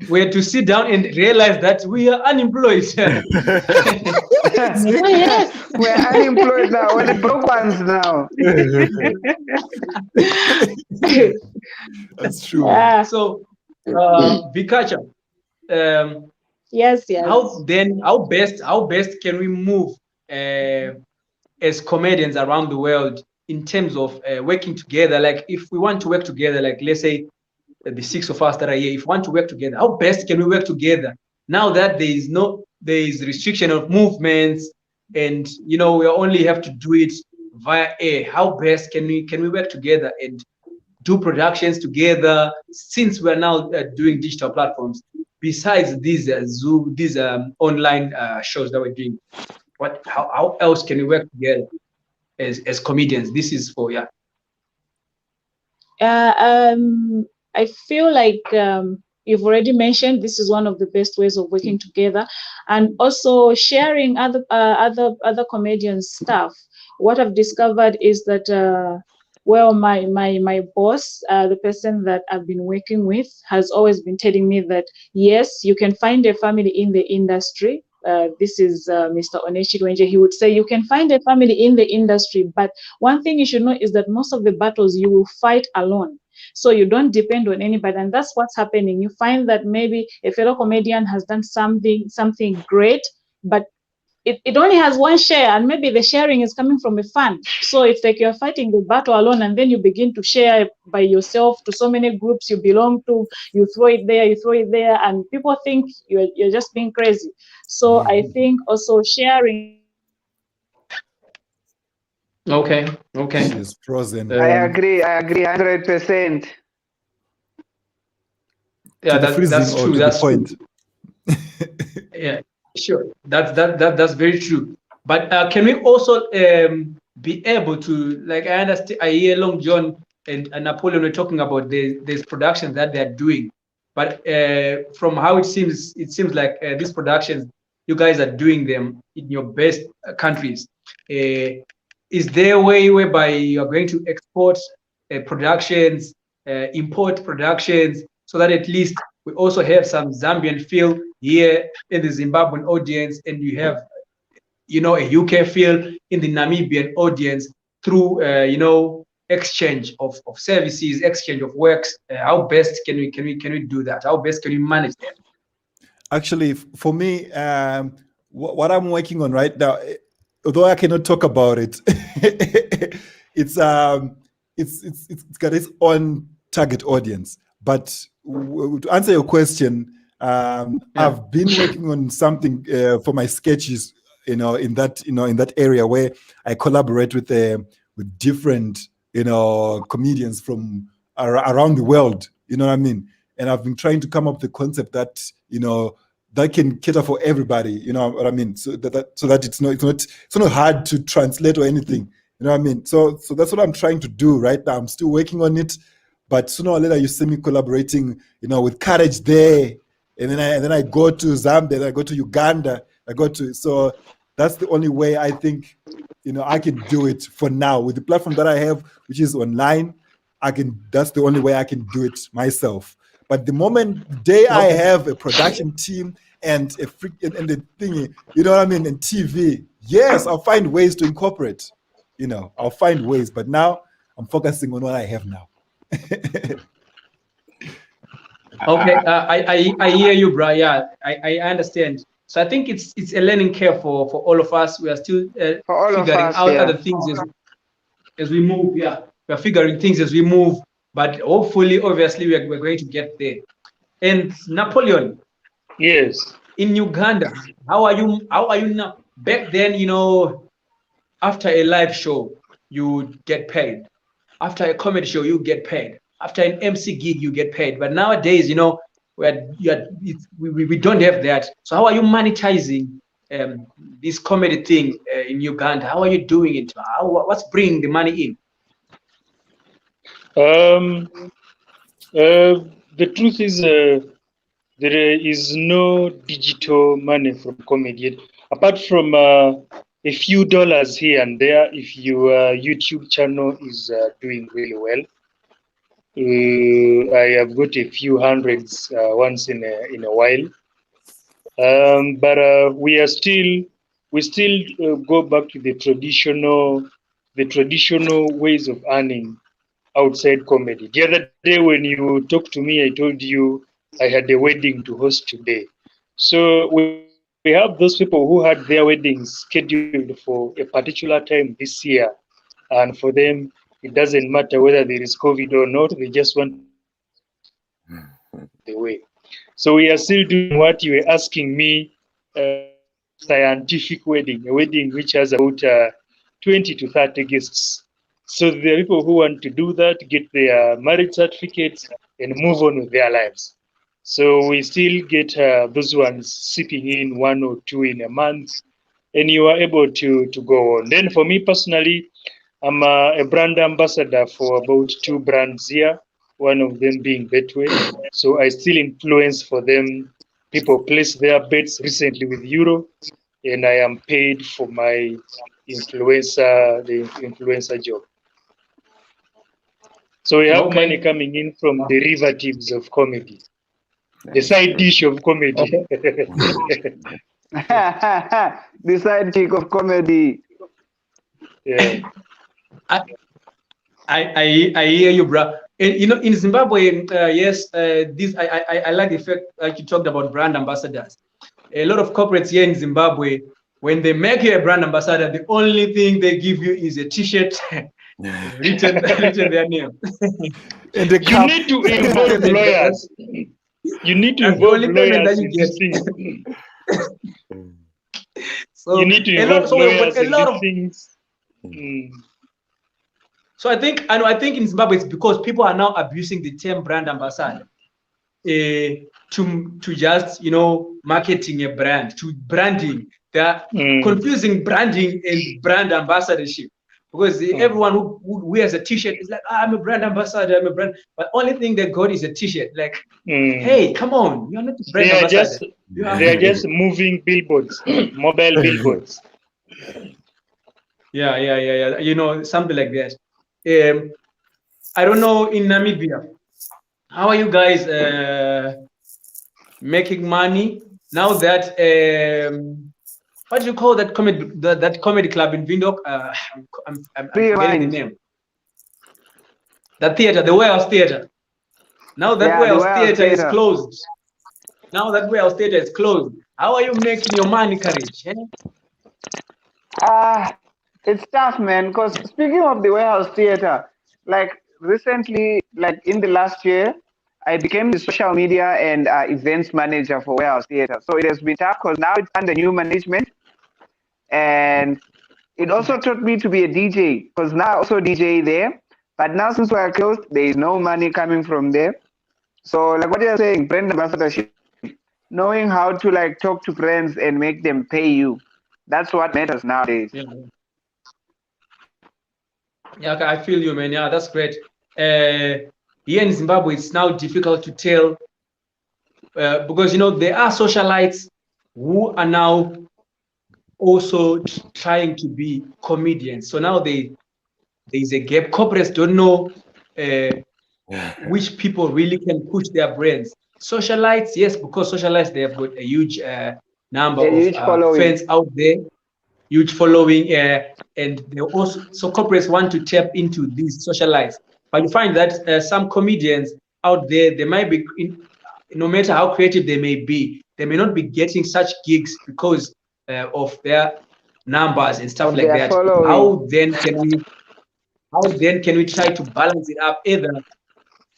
We had to sit down and realize that we are unemployed. Yes. We're unemployed now. We're the broke ones now. That's true. Yeah. So, Vikacha, Yes. how best can we move as comedians around the world in terms of working together? Like, if we want to work together, like let's say the 6 of us that are here, if we want to work together, how best can we work together now that there is restriction of movements, and we only have to do it via air? How best can we work together and do productions together, since we're now doing digital platforms besides these Zoom, these online shows that we're doing? How else can we work together as comedians? This is for I feel like you've already mentioned this is one of the best ways of working together, and also sharing other comedians' stuff. What I've discovered is that Well, my boss, the person that I've been working with, has always been telling me that yes, you can find a family in the industry. This is Mr. Oneshi Wenje. He would say you can find a family in the industry, but one thing you should know is that most of the battles you will fight alone. So you don't depend on anybody, and that's what's happening. You find that maybe a fellow comedian has done something great, but it only has one share, and maybe the sharing is coming from a fund. So it's like you're fighting the battle alone, and then you begin to share by yourself to so many groups you belong to. You throw it there, and people think you're just being crazy. So I think also sharing. Okay, okay. She's frozen. I Um, agree. I agree 100%. yeah, The freezing that's or true. to the That's true. point. Yeah, sure. That's very true. But can we also be able to, like, I understand, I hear Long John and Napoleon were talking about these productions that they're doing, but from how it seems like these productions, you guys are doing them in your best countries. Is there a way whereby you are going to export productions, import productions, so that at least we also have some Zambian feel here in the Zimbabwean audience, and you have, a UK feel in the Namibian audience through, exchange of services, exchange of works. How best can we do that? How best can we manage that? Actually, for me, what I'm working on right now, although I cannot talk about it, it's got its own target audience. But to answer your question, I've been working on something for my sketches, in that area where I collaborate with different comedians from around the world. You know what I mean? And I've been trying to come up with the concept that that can cater for everybody. You know what I mean? So that it's not hard to translate or anything. You know what I mean? So that's what I'm trying to do right now. I'm still working on it, but sooner or later you see me collaborating, with Courage there, and then I go to Zambia, then I go to Uganda, so that's the only way I think I can do it for now with the platform that I have, which is online. That's the only way I can do it myself. But the day I have a production team and and the thingy, you know what I mean, and TV, yes, I'll find ways to incorporate. I'll find ways. But now I'm focusing on what I have now. Okay, I hear you, bro. Yeah, I understand. So I think it's a learning curve for all of us. We are still For all of figuring us, out yeah. other things as we move. Yeah, we are figuring things as we move, but hopefully, obviously, we're going to get there. And Napoleon, Yes. in Uganda, how are you? How are you now? Back then, after a live show, you get paid. After a comedy show, you get paid. After an MC gig, you get paid. But nowadays, we don't have that. So how are you monetizing this comedy thing in Uganda? How are you doing it? What's bringing the money in? Um, the truth is, there is no digital money from comedy, apart from a few dollars here and there if your YouTube channel is doing really well. I have got a few hundreds once in a while, but we still go back to the traditional ways of earning outside comedy. The other day when you talked to me, I told you I had a wedding to host today. So we have those people who had their weddings scheduled for a particular time this year. And for them, it doesn't matter whether there is COVID or not, they just want to get the way. So we are still doing what you were asking me, scientific wedding, a wedding which has about 20 to 30 guests. So there are people who want to do that, get their marriage certificates, and move on with their lives. So we still get those ones sipping in one or two in a month, and you are able to go on. Then for me personally, I'm a brand ambassador for about 2 brands here, one of them being Betway. So I still influence for them. People place their bets recently with Euro, and I am paid for my the influencer job. So we have Okay. money coming in from derivatives of comedy, the side dish of comedy. The side chick of comedy. Yeah. I hear you, bro. And, you know, in Zimbabwe, yes, this I like the fact like you talked about brand ambassadors. A lot of corporates here in Zimbabwe, when they make you a brand ambassador, the only thing they give you is a T-shirt written their name. And the You cup. need to involve lawyers. You need to That's the involve only payment that lawyers you in get. these things. So You need to a lot, involve so lawyers a in lot these of things. Mm. so I think in Zimbabwe it's because people are now abusing the term brand ambassador to just, you know, marketing a brand, to branding. They're confusing branding and brand ambassadorship, because everyone who wears a T-shirt is like, I'm a brand ambassador, I'm a brand, but only thing they got is a T-shirt. Like, hey, come on, you're not a brand ambassador. They are just moving billboards, mobile billboards. Yeah. You know, something like that. I don't know in Namibia, how are you guys making money now that what do you call that comedy that comedy club in Windhoek? I'm forgetting the name. The theater, the Warehouse Theater. Now that Warehouse Theater is closed. Now that Warehouse Theater is closed. How are you making your money, Courage? It's tough, man. Because speaking of the Warehouse Theater, like recently, like in the last year, I became the social media and events manager for Warehouse Theater. So it has been tough because now it's under new management, and it also taught me to be a DJ because now I also DJ there. But now since we are closed, there is no money coming from there. So like what you're saying, brand ambassadorship, knowing how to like talk to brands and make them pay you. That's what matters nowadays. Yeah, okay, I feel you, man. Yeah, that's great. Here in Zimbabwe, it's now difficult to tell because, you know, there are socialites who are now also trying to be comedians. So now there's a gap. Corporates don't know which people really can push their brands. Socialites, yes, because socialites, they have got a huge number of fans out there, huge following, and they also, so corporates want to tap into these socialites. But you find that some comedians out there, they might be, no matter how creative they may be, they may not be getting such gigs because of their numbers and stuff like that. How then can we try to balance it up? Either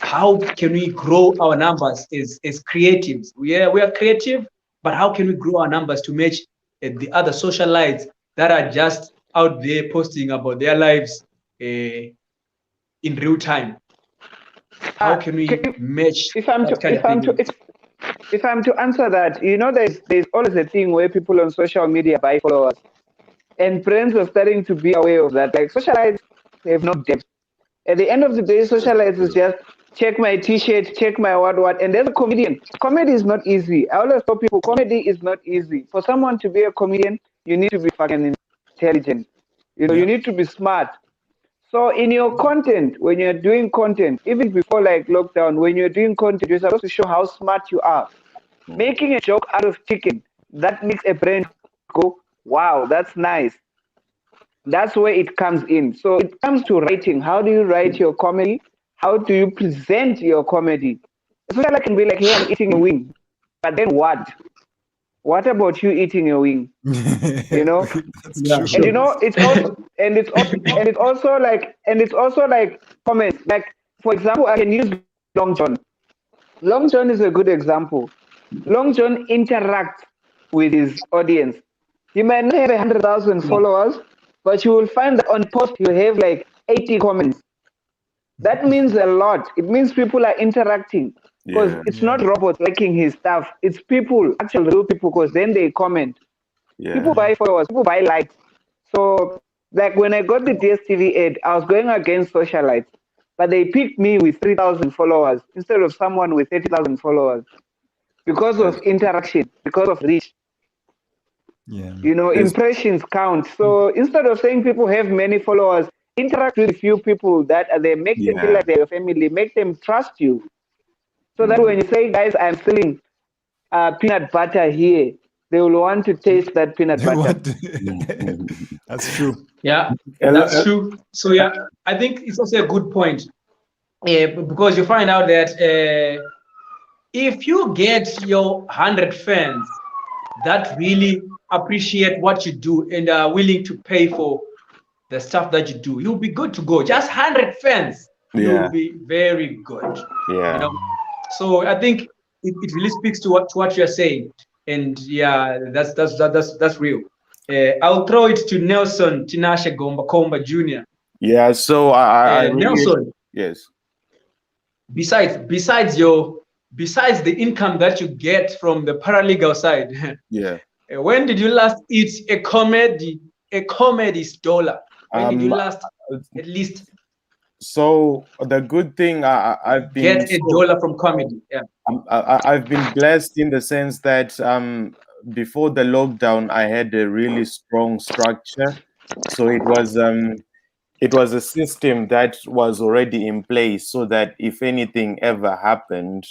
how can we grow our numbers as creatives? We are creative, but how can we grow our numbers to match the other socialites that are just out there posting about their lives in real time? How can we match if I'm to answer that, you know, there's always a thing where people on social media buy followers, and brands are starting to be aware of that. Like socialites have no depth. At the end of the day, socialites is just check my T-shirt, check my what, and there's a comedian. Comedy is not easy. I always tell people comedy is not easy. For someone to be a comedian, you need to be fucking intelligent. You know, you need to be smart. So in your content, when you're doing content, even before like lockdown, when you're doing content, you're supposed to show how smart you are. Making a joke out of chicken, that makes a brand go, wow, that's nice. That's where it comes in. So it comes to writing. How do you write your comedy? How do you present your comedy? Especially I can be like, hey, I'm eating a wing. But then what? What about you eating your wing? You know? And you know, it's also like comments. Like, for example, I can use Long John. Long John is a good example. Long John interacts with his audience. He might not have 100,000 followers, but you will find that on post you have like 80 comments. That means a lot. It means people are interacting because it's not robots liking his stuff. It's people, actual real people, because then they comment. People buy followers, people buy likes. So, like when I got the DSTV ad, I was going against socialites, but they picked me with 3,000 followers instead of someone with 30,000 followers because of interaction, because of reach. You know, impressions count. So instead of saying people have many followers, interact with few people that they make them feel Yeah. like they're your family, make them trust you. So that when you say, guys, I'm selling peanut butter here, they will want to taste that peanut They butter. want to- That's true. Yeah, And, that's true. So yeah, I think it's also a good point. Because you find out that if you get your 100 fans that really appreciate what you do and are willing to pay for the stuff that you do, you'll be good to go. Just 100 fans, yeah. you'll be very good. Yeah. You know, so I think it really speaks to what you're saying, and yeah, that's real. I'll throw it to Nelson Tinashe Gomba Komba Jr. Yeah. So I really, Nelson, yes. besides the income that you get from the paralegal side, Yeah. when did you last eat a comedy's dollar? When did you last at least So the good thing I've been get a dollar from comedy? Yeah. I've been blessed in the sense that before the lockdown I had a really strong structure. So it was a system that was already in place so that if anything ever happened,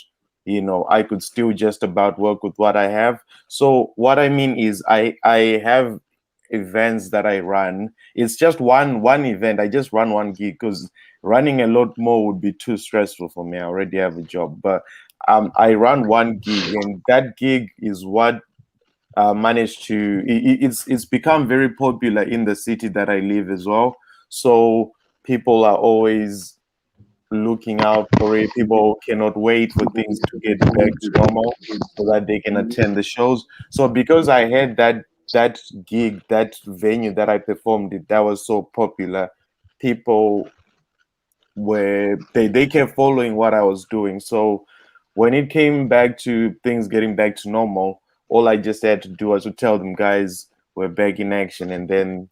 you know, I could still just about work with what I have. So what I mean is I have events that I run. It's just one event. I just run one gig because running a lot more would be too stressful for me. I already have a job, but I run one gig, and that gig is what managed to. It's become very popular in the city that I live as well. So people are always looking out for it. People cannot wait for things to get back to normal so that they can attend the shows. So because I had that gig, that venue that I performed it, that was so popular, people were they kept following what I was doing. So when it came back to things getting back to normal, all I just had to do was to tell them, guys, we're back in action, and then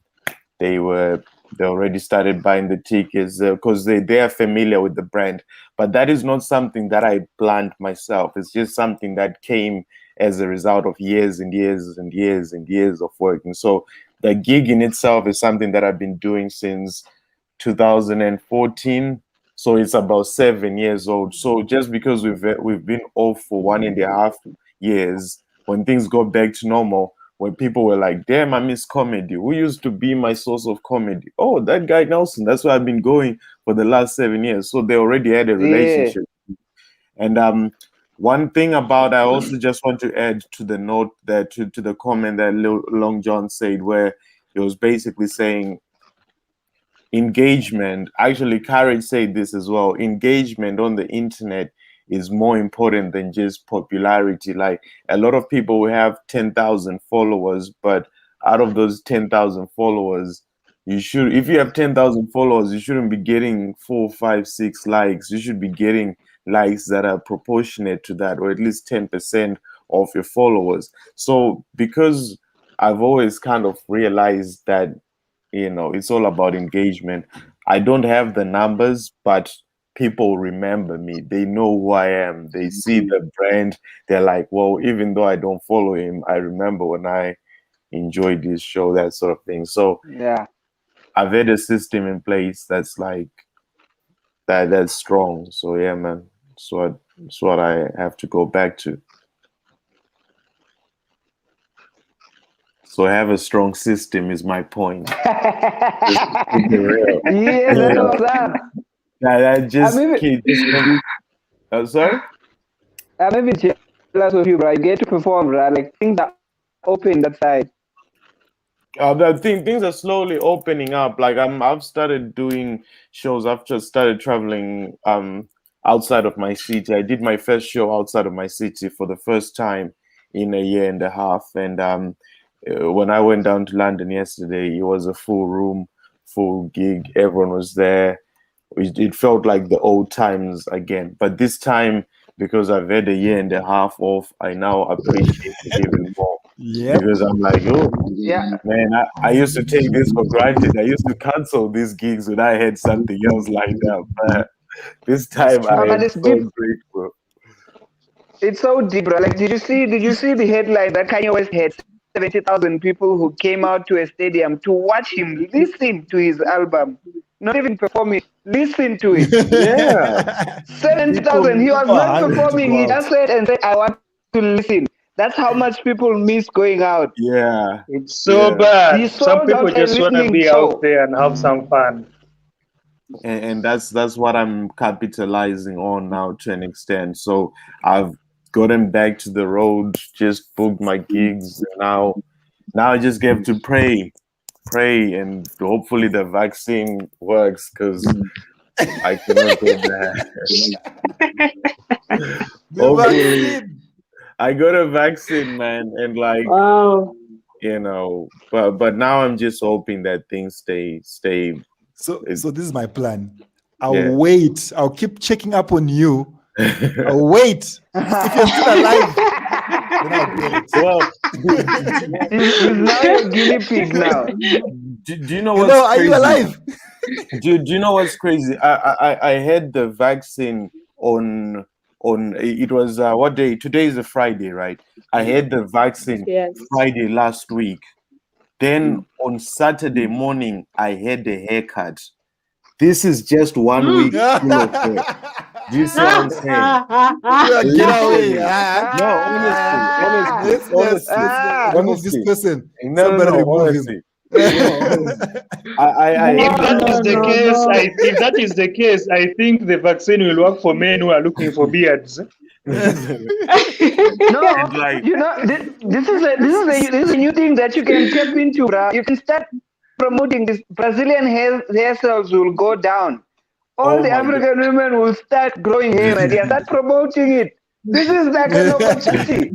they were they already started buying the tickets because they are familiar with the brand. But that is not something that I planned myself. It's just something that came as a result of years and years and years and years of working. So the gig in itself is something that I've been doing since 2014. So it's about 7 years old. So just because we've been off for 1.5 years, when things go back to normal, when people were like, damn, I miss comedy. Who used to be my source of comedy? Oh, that guy Nelson. That's where I've been going for the last 7 years. So they already had a Yeah. relationship. And one thing about, I also just want to add to the note that to the comment that Long John said, where he was basically saying engagement. Actually, Karen said this as well. Engagement on the internet is more important than just popularity. Like a lot of people will have 10,000 followers, but out of those 10,000 followers, if you have 10,000 followers, you shouldn't be getting 4, 5, 6 likes. You should be getting likes that are proportionate to that, or at least 10% of your followers. So because I've always kind of realized that, you know, it's all about engagement. I don't have the numbers, but people remember me. They know who I am. They see the brand. They're like, well, even though I don't follow him, I remember when I enjoyed this show, that sort of thing. So Yeah. I've had a system in place that's like that's strong. So yeah, man. It's what I have to go back to. So have a strong system is my point. Keep it real. Yeah, You that's know, what's up. that just I'm even, sorry. I'm even jealous of you, bro. You get to perform, bro. Like things are open that side. I think things are slowly opening up. Like I've started doing shows. I've just started traveling outside of my city. I did my first show outside of my city for the first time in a year and a half. And when I went down to London yesterday, it was a full room, full gig. Everyone was there. It felt like the old times again. But this time, because I've had a year and a half off, I now appreciate it even more. Yep. Because I'm like, oh, Yeah. man, I used to take this for granted. I used to cancel these gigs when I had something else lined up. But this time I But am it's so deep. grateful. It's so deep, bro. Like, did you see the headline that Kanye West had 70,000 people who came out to a stadium to watch him listen to his album? not even performing. Listen to it. Yeah. 70,000. He was people are not hungry to performing. go He out. just said and said, "I want to listen." That's how much people miss going out. Yeah. It's so Yeah. bad. He Some sold people out a just want to listening be show. out there and have some fun. And that's what I'm capitalizing on now to an extent. So I've gotten back to the road, just booked my gigs, and now I just get to pray, and hopefully the vaccine works because I cannot go there. The Hopefully, vaccine. I got a vaccine, man, and like Wow. you know, but now I'm just hoping that things stay. So this is my plan. I'll Yeah. wait. I'll keep checking up on you. I'll wait. If you're still alive, then I'll get it. Well, He's now your guinea pig now. do you know what's Hello, are crazy? you alive? Do you know what's crazy? I had the vaccine on it was what day? Today is a Friday, right? I had the vaccine Yes. Friday last week. Then on Saturday morning, I had a haircut. This is just 1 week full of hair. Do you see what I'm saying? Yeah, get away. No, honestly, Remove this person. No, Somebody remove honestly. him. If that is the No, case, no. if that is the case, I think the vaccine will work for men who are looking for beards. No, And like- you know, this is a new thing that you can tap into, bruh. You can start promoting this. Brazilian hair cells will go down. All Oh the my African women will start growing hair and start promoting it. This is like an opportunity.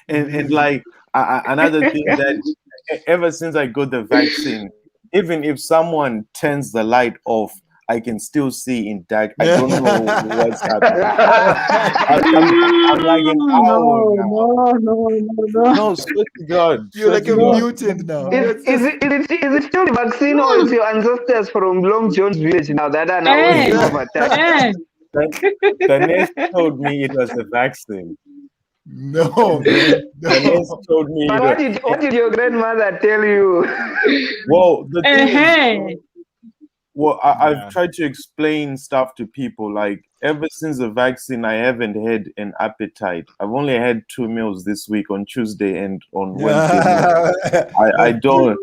and like another thing that ever since I got the vaccine, even if someone turns the light off, I can still see in dark. I don't know what's happening. I'm like an owl now. No. No, swear to God. You're like a swear to God. mutant now. Is it still the vaccine or is your ancestors from Long John's village now that are now Hey. overtouched? Eh. The nurse told me it was a vaccine. No, man. The nurse No. told me But what did your grandmother tell you? well, the thing is, Hey. well, Yeah. I've tried to explain stuff to people. Like ever since the vaccine, I haven't had an appetite. I've only had 2 meals this week on Tuesday and on Wednesday. I don't.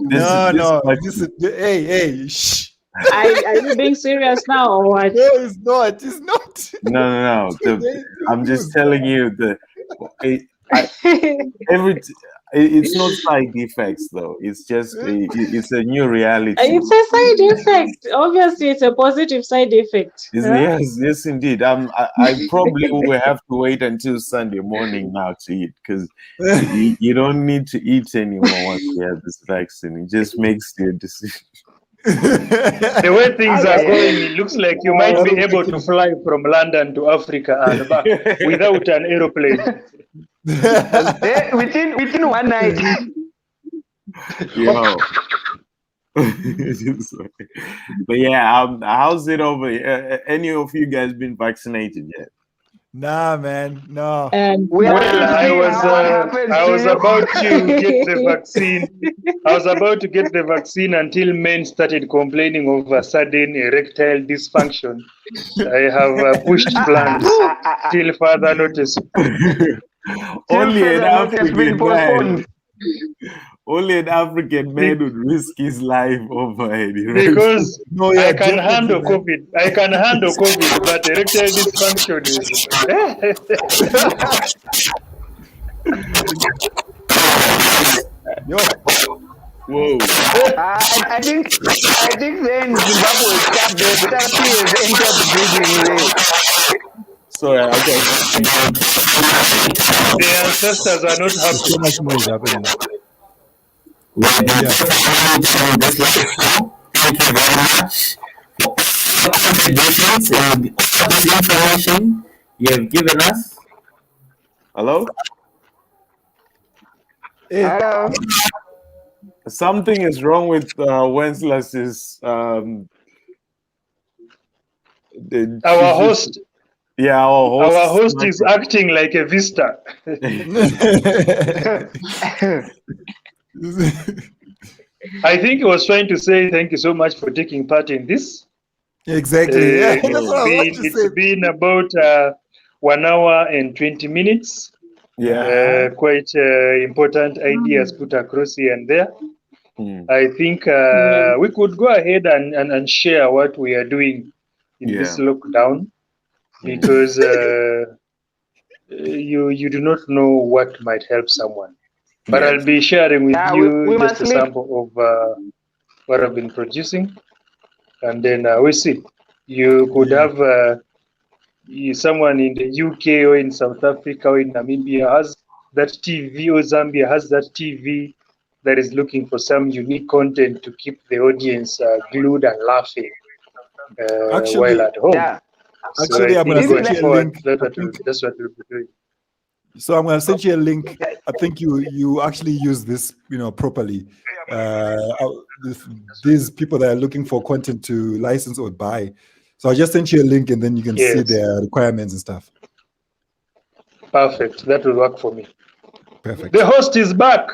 No. This is hey, shh. Are you being serious now or what? No, it's not. It's not. No. I'm just telling you it's not side effects though. It's just it's a new reality. It's a side effect. Obviously, it's a positive side effect. Huh? Yes, indeed. I probably will have to wait until Sunday morning now to eat because you don't need to eat anymore once you have this vaccine. It just makes your decision. The way things are going, it looks like you might be able to fly from London to Africa and back without an aeroplane. within one night. Yo. But yeah, how's it over? Any of you guys been vaccinated yet? Nah, man. No. And Well, I was about to get the vaccine. I was about to get the vaccine until men started complaining of a sudden erectile dysfunction. I have pushed plans till further notice. Only an African man would risk his life over it. Because No, yeah, I can definitely, handle man. COVID. I can handle COVID, but erectile dysfunction is. Yo. Whoa. I think then Zimbabwe will start there. Therapy has entered the building there. Sorry, okay. The ancestors are not happy. So much noise happening. Thank you very much. Congratulations and all this information you have given us. Hello? Hello. Something is wrong with Wenceslas's Our host. Yeah, Our host is acting like a visitor. I think he was trying to say thank you so much for taking part in this. Exactly. Yeah, that's what I was about to say. It's been about 1 hour and 20 minutes. Yeah. Quite important ideas put across here and there. Mm. I think we could go ahead and share what we are doing in this lockdown, because you do not know what might help someone. But Yes. I'll be sharing with you we just must a leave. sample of what I've been producing, and then we'll see. You could have someone in the UK or in South Africa or in Namibia has that TV, or Zambia has that TV, that is looking for some unique content to keep the audience glued and laughing while Actually, at home. Yeah. So I I'm gonna think send going you a forward, link. that's what we'll be doing. So I'm gonna send you a link. I think you actually use this, properly. These people that are looking for content to license or buy. So I just sent you a link, and then you can see Yes, their requirements and stuff. perfect. That will work for me. Perfect. The host is back.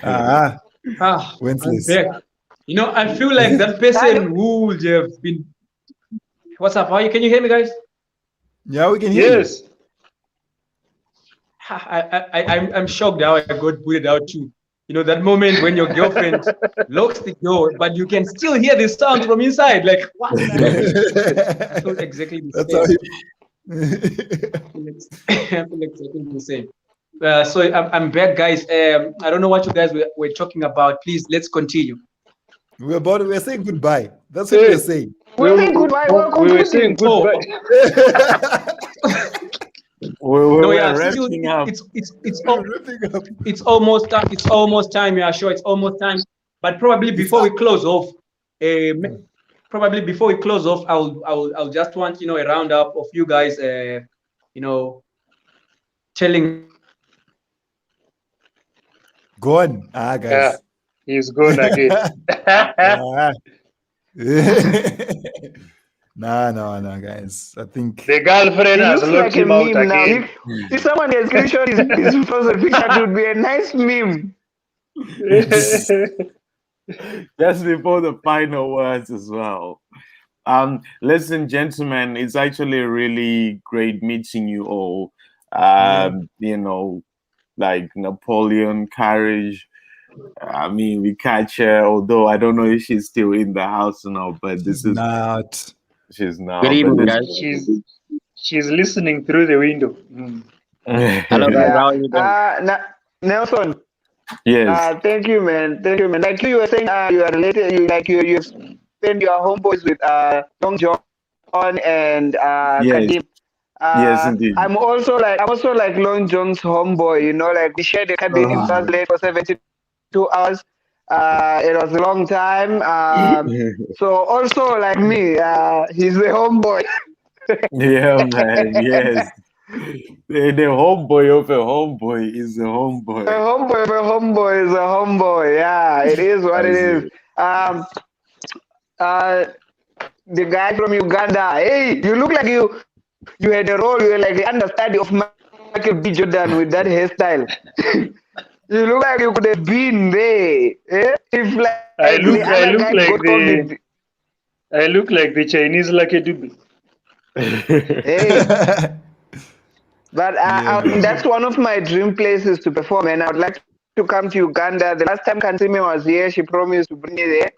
Ah, I'm Wensless. back. I feel like that person who would have been. What's up? Can you hear me, guys? Yeah, we can hear you. Yes. I'm shocked how I got booted out too. That moment when your girlfriend locks the door, but you can still hear the sound from inside. Like, what the hell? I felt exactly the That's same. how I feel exactly the same. So I'm back, guys. I don't know what you guys were talking about. Please, let's continue. we're saying goodbye. That's what we're saying. We're saying goodbye. We're We were saying concluding. goodbye. We're Still, wrapping up. it's almost time. Yeah, sure, it's almost time. But probably before we close off, I'll just want a roundup of you guys, telling. Gone. Guys. Yeah, he's gone again. No, guys. I think The girlfriend He has looks locked like a him out meme now. again. If someone can screenshot his frozen picture, it would be a nice meme. Just before the final words as well. Listen, gentlemen, it's actually really great meeting you all. Like Napoleon, Courage. I mean, we catch her, although I don't know if she's still in the house or not, but she's not. She's not. Good evening, guys. She's listening through the window. Hello, guys. How are you doing? Nelson. Yes. Thank you, man. Like you were saying, you are related. You spend your homeboys with Long John and Kadim. Yes, indeed. I'm also like Long John's homeboy. Like we shared a cabin in Translate for 72 hours. It was a long time. So also like me, he's the homeboy. Yeah, man. Yes. The homeboy of a homeboy is a homeboy. A homeboy is a homeboy. Yeah, it is what it is. The guy from Uganda. Hey, you look like you had a role. You were like the understudy of Michael B. Jordan with that hairstyle. You look like you could have been there. Eh? If like I look like the Chinese Lucky Dube. Hey. But that's one of my dream places to perform, and I would like to come to Uganda. The last time Kansime was here, she promised to bring me there.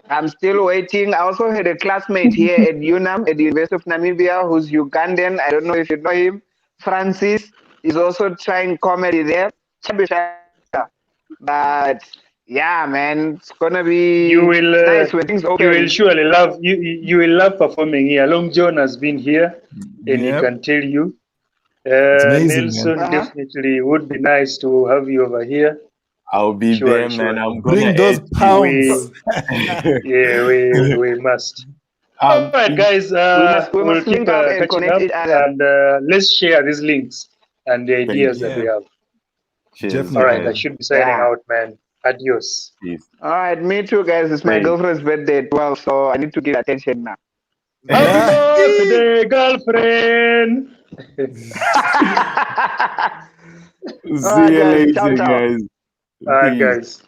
I'm still waiting. I also had a classmate here at UNAM, at the University of Namibia, who's Ugandan. I don't know if you know him. Francis is also trying comedy there. But yeah, man, it's gonna be nice when things open. You will surely love you will love performing here. Long John has been here, and he can tell you. Amazing, Nelson, definitely would be nice to have you over here. I'll be there, man. I'm gonna bring those pounds. We must. All right, guys. We must keep link up and connect each other. and let's share these links and the ideas that we have. Cheers. All right, I should be signing out, man. Adios. Peace. All right, me too, guys. It's my girlfriend's birthday as well, so I need to give attention now. Happy birthday, girlfriend. See you later, guys. All right, Peace. guys.